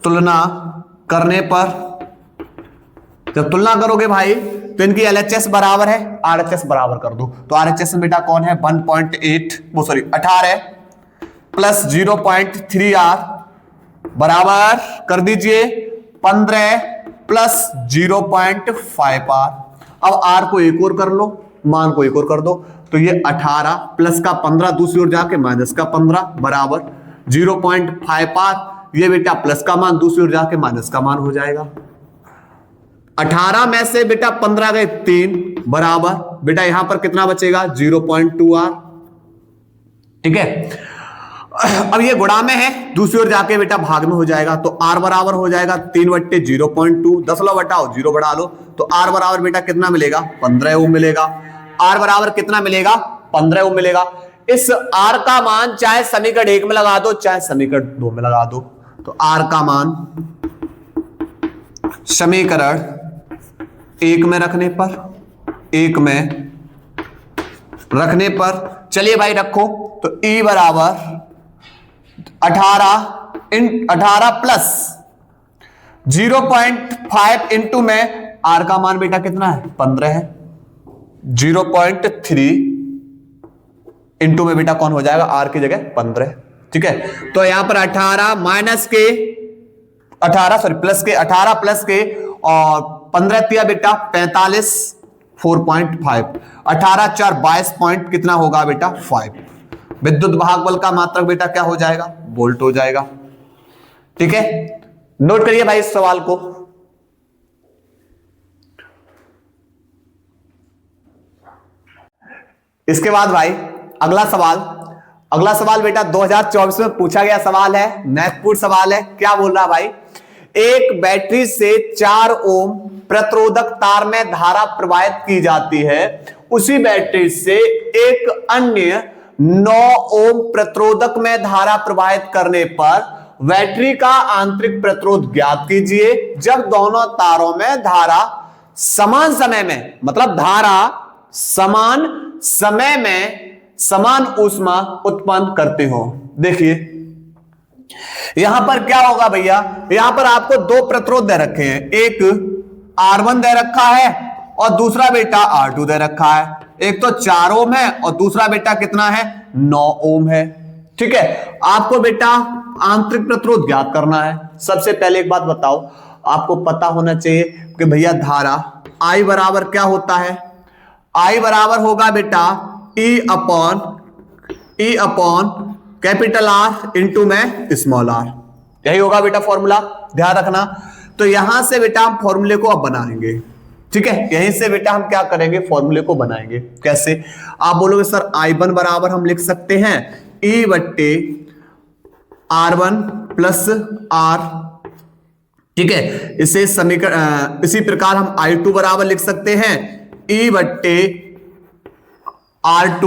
तुलना करने पर, जब तुलना करोगे भाई तो इनकी LHS बराबर है, RHS बराबर कर दो। तो RHS में बेटा कौन है 18 प्लस 0.3R बराबर कर दीजिए 15 प्लस 0.5R। अब R को एक और कर लो, मान को एक और कर दो, तो ये 18 प्लस का 15 दूसरी ओर जाके माइनस का 15 बराबर 0.5R। ये बेटा प्लस का मान दूसरी ओर जाके माइनस का मान हो जाएगा। 18 में से बेटा 15 गए 3 बराबर बेटा यहां पर कितना बचेगा 0.2R। ठीक है, अब ये गुणा में है, दूसरी ओर जाके बेटा भाग में हो जाएगा, तो R बराबर हो जाएगा 3 बट्टे 0.2, दशमलव हटाओ 0 बढ़ा लो, तो R बराबर बेटा कितना मिलेगा 15 ओम मिलेगा। R बराबर कितना मिलेगा 15 ओम मिलेगा। इस r का मान चाहे समीकरण 1 में लगा दो चाहे समीकरण 2 में लगा दो, तो r का मान समीकरण 1 में रखने पर, चलिए भाई रखो, तो E बराबर 18 प्लस 0.5 इंटू में R का मान बेटा कितना है 15 है, 0.3 इंटू में बेटा कौन हो जाएगा R की जगह 15, ठीक है। तो यहां पर 18 प्लस के और 15 दिया बेटा 45, 4.5, 18 4 22 पॉइंट कितना होगा बेटा 5। विद्युत वाहक बल का मात्रक बेटा क्या हो जाएगा वोल्ट हो जाएगा, ठीक है। नोट करिए भाई इस सवाल को। इसके बाद भाई अगला सवाल बेटा 2024 में पूछा गया सवाल है, महत्वपूर्ण सवाल है। क्या बोल रहा भाई, एक बैटरी से 4 ओम प्रतिरोधक तार में धारा प्रवाहित की जाती है, उसी बैटरी से एक अन्य 9 ओम प्रतिरोधक में धारा प्रवाहित करने पर बैटरी का आंतरिक प्रतिरोध ज्ञात कीजिए जब दोनों तारों में धारा समान समय में, मतलब धारा समान समय में समान ऊष्मा उत्पन्न करते हो। देखिए यहां पर क्या होगा भैया, यहां पर आपको 2 प्रतिरोध दे रखे हैं, एक R1 दे रखा है और दूसरा बेटा R2 दे रखा है। एक तो 4 ओम है और दूसरा बेटा कितना है 9 ओम है, ठीक है। आपको बेटा आंतरिक प्रतिरोध ज्ञात करना है। सबसे पहले एक बात बताओ, आपको पता होना चाहिए कि भैया धारा I बराबर क्या होता है, I बराबर होगा बेटा E upon capital R into में स्मॉल r, यही होगा बेटा फॉर्मूला, ध्यान रखना। तो यहां से बेटा हम फॉर्मूले को अब बनाएंगे, ठीक है। यहीं से बेटा हम क्या करेंगे फॉर्मूले को बनाएंगे। कैसे, आप बोलोगे सर I1 बराबर हम लिख सकते हैं E बट्टे R1 प्लस R, ठीक है। इसे समीकरण इसी प्रकार हम I2 बराबर लिख सकते हैं E बट्टे R2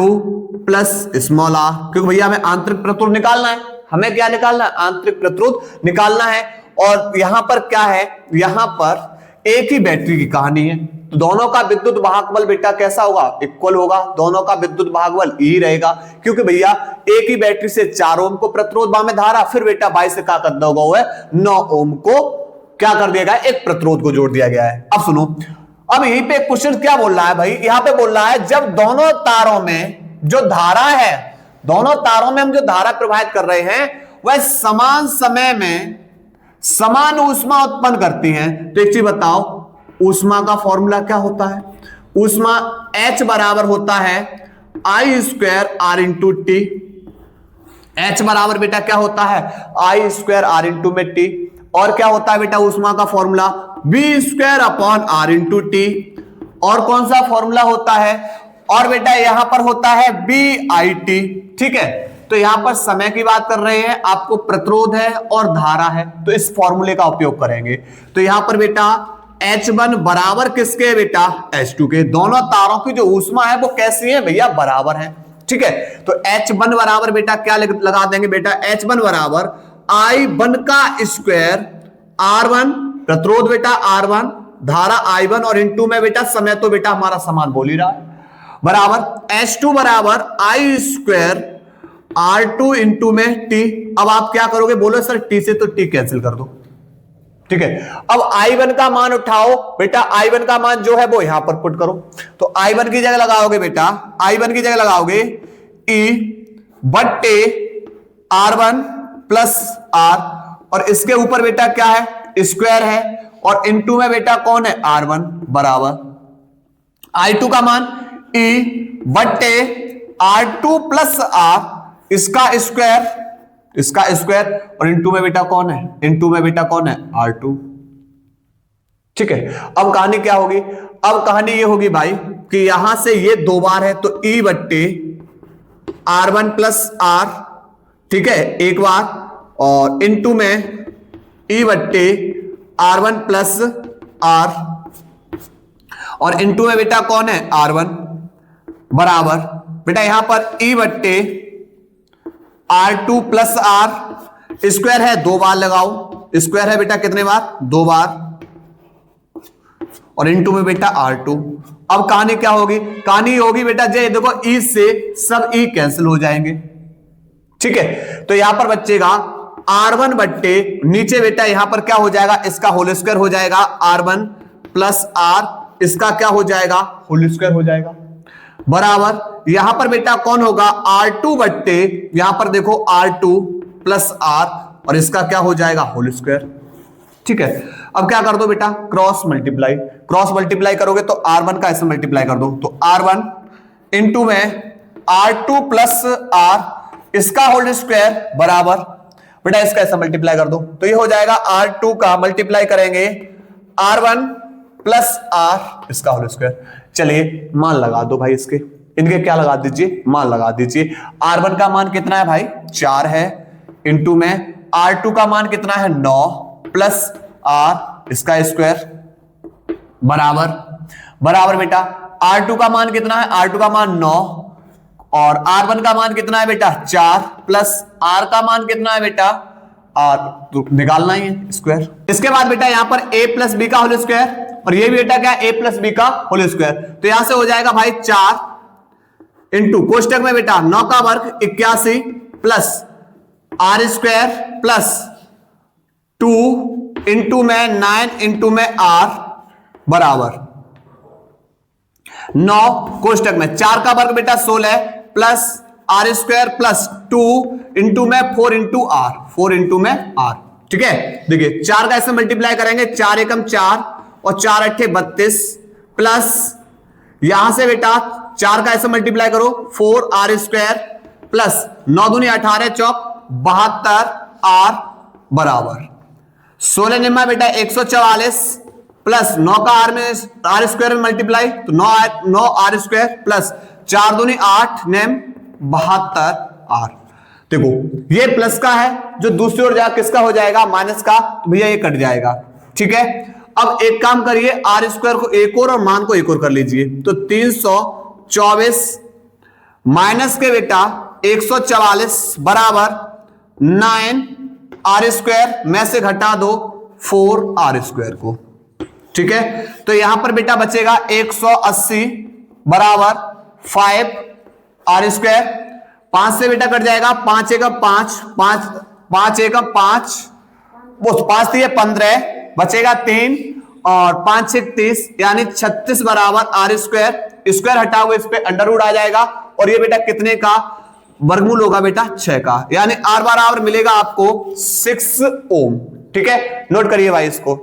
प्लस स्मॉल r, क्योंकि भैया हमें आंतरिक प्रतिरोध निकालना है, हमें क्या निकालना है आंतरिक प्रतिरोध निकालना है। और यहां पर क्या है, यहां पर एक ही बैटरी की कहानी है, तो दोनों का विद्युत वाहक बल बेटा कैसा होगा इक्वल होगा, दोनों का विद्युत वाहक बल ई रहेगा, क्योंकि भैया एक ही बैटरी से 4 ओम को प्रतिरोध में धारा, फिर बेटा 22 से क्या कर दोगे हुआ है 9 ओम को क्या कर दिया गया, एक प्रतिरोध को जोड़ दिया गया है। अब सुनो, अब यहीं पे क्वेश्चन क्या बोल रहा है भाई, यहां पे बोल रहा है जब दोनों तारों में जो धारा है, दोनों तारों में हम जो धारा प्रवाहित कर रहे हैं वह समान समय में समान ऊष्मा उत्पन्न करती हैं। तो एक चीज बताओ, ऊष्मा का फॉर्मूला क्या होता है, ऊष्मा H बराबर होता है I square R into T. H बराबर बेटा क्या होता है I स्क्वायर R इंटू में टी, और क्या होता है बेटा ऊष्मा का formula V square upon R into T. और कौन सा फॉर्मूला होता है, और बेटा यहां पर होता है BIT, ठीक है। तो यहां पर समय की बात कर रहे हैं, आपको प्रतिरोध है और धारा है, तो इस फॉर्मूले का उपयोग करेंगे। तो यहां पर बेटा H1 बराबर किसके बेटा H2 के, दोनों तारों की जो ऊष्मा है वो कैसी है भैया बराबर है, ठीक है। तो H1 बराबर बेटा क्या लगा देंगे बेटा, H1 बराबर I1 का स्क्वायर R1, प्रतिरोध बेटा R1, धारा I1 और इनटू में बेटा समय तो बेटा हमारा समान बोल ही रहा है, बराबर H2 बराबर I स्क्वायर R2 इंटू में T। अब आप क्या करोगे, बोलो सर T से तो T कैंसिल कर दो, ठीक है। अब I1 का मान उठाओ बेटा, I1 का मान जो है वो यहां पर पुट करो, तो I1 की जगह लगाओगे बेटा, I1 की जगह लगाओगे E बट्टे R1 प्लस R, और इसके ऊपर बेटा क्या है स्क्वायर है, और इनटू में बेटा कौन है R1 बराबर I2 का मान E बट्टे R2 प्लस R, इसका स्क्वायर और इनटू में बेटा कौन है, इनटू में बेटा कौन है R2, ठीक है। अब कहानी क्या होगी, अब कहानी ये होगी भाई कि यहां से ये 2 बार है, तो E बट्टे R1 प्लस R, ठीक है एक बार, और इनटू में E बट्टे R1 प्लस R, और इनटू में बेटा कौन है R1 बराबर बेटा यहां पर E बट्टे R2 प्लस R स्क्वायर है, 2 बार लगाओ, स्क्वायर है बेटा कितने बार, 2 बार, और इनटू में बेटा R2। अब कहानी क्या होगी, कहानी होगी बेटा जे देखो E से सब E कैंसिल हो जाएंगे, ठीक है। तो यहां पर बचेगा R1 बट्टे नीचे बेटा यहां पर क्या हो जाएगा, इसका होल स्क्वायर हो जाएगा, R1 प्लस R इसका क्या हो जाएगा, होल स्क्वायर हो जाएगा, बराबर यहां पर बेटा कौन होगा, R2 बट्टे यहां पर देखो R2 प्लस R और इसका क्या हो जाएगा, होल स्क्वायर, ठीक है। अब क्या कर दो बेटा, क्रॉस मल्टीप्लाई, क्रॉस मल्टीप्लाई करोगे तो R1 का ऐसे मल्टीप्लाई कर दो, तो R1 इंटू में R2 प्लस R इसका होल स्क्वायर बराबर बेटा इसका ऐसा मल्टीप्लाई कर दो, तो ये हो जाएगा R2 का मल्टीप्लाई करेंगे R1 प्लस R इसका होल स्क्वायर। चलिए मान लगा दो भाई, इसके इनके क्या लगा दीजिए, मान लगा दीजिए। R1 का मान कितना है भाई, 4 है, इंटू में R2 का मान कितना है, 9 प्लस R इसका स्क्वायर बराबर बेटा R2 का मान कितना है, R2 का मान 9 और R1 का मान कितना है बेटा 4 प्लस R का मान कितना है बेटा R, तो निकालना ही है स्क्वायर। इसके बाद बेटा यहां पर a प्लस बी का होल स्क्वायर और ये भी बेटा क्या a प्लस बी का होल स्क्वायर, तो यहां से हो जाएगा भाई 4 इंटू कोष्टक में बेटा 9 का वर्ग 81 plus R square plus 2 into में 9 इंटू में R बराबर 9 कोष्टक में 4 का वर्ग बेटा 16 plus R square plus 2 into में 4 इंटू R, 4 इंटू में R, ठीक है। देखिए 4 का ऐसे मल्टीप्लाई करेंगे, 4 एकम 4 और 4 अट्ठे 32 प्लस यहां से बेटा 4 का ऐसे मल्टीप्लाई करो 4 R स्क्वायर प्लस 9 दूनी 18 चौक 72 R बराबर 16 निम्मा बेटा 144 प्लस 9 का R में R स्क्वायर में मल्टीप्लाई तो 9 R स्क्वायर प्लस 4 दूनी 8 नेम 72 R। देखो ये प्लस का है, जो दूसरी ओर जाकर किसका हो जाएगा, माइनस का, तो भैया ये कट जाएगा, ठीक है। अब एक काम करिए, R स्क्वायर को एक और मान को एक और कर लीजिए, तो 324 माइनस के बेटा 144 बराबर 9 R स्क्वायर में से घटा दो 4 R स्क्वायर को, ठीक है। तो यहां पर बेटा बचेगा 180 बराबर 5 R स्क्वायर, 5 से बेटा कट जाएगा 5 एकम 5 5 एकम 5 5 दिए 15 बचेगा 3 और 5 6 30 यानी 36 बराबर R स्क्वायर, स्क्वायर हटा हुआ इस पे अंडर रूट आ जाएगा और ये बेटा कितने का वर्गमूल होगा बेटा 6 का, यानी R बराबर मिलेगा आपको 6 ओम, ठीक है। नोट करिए भाई इसको।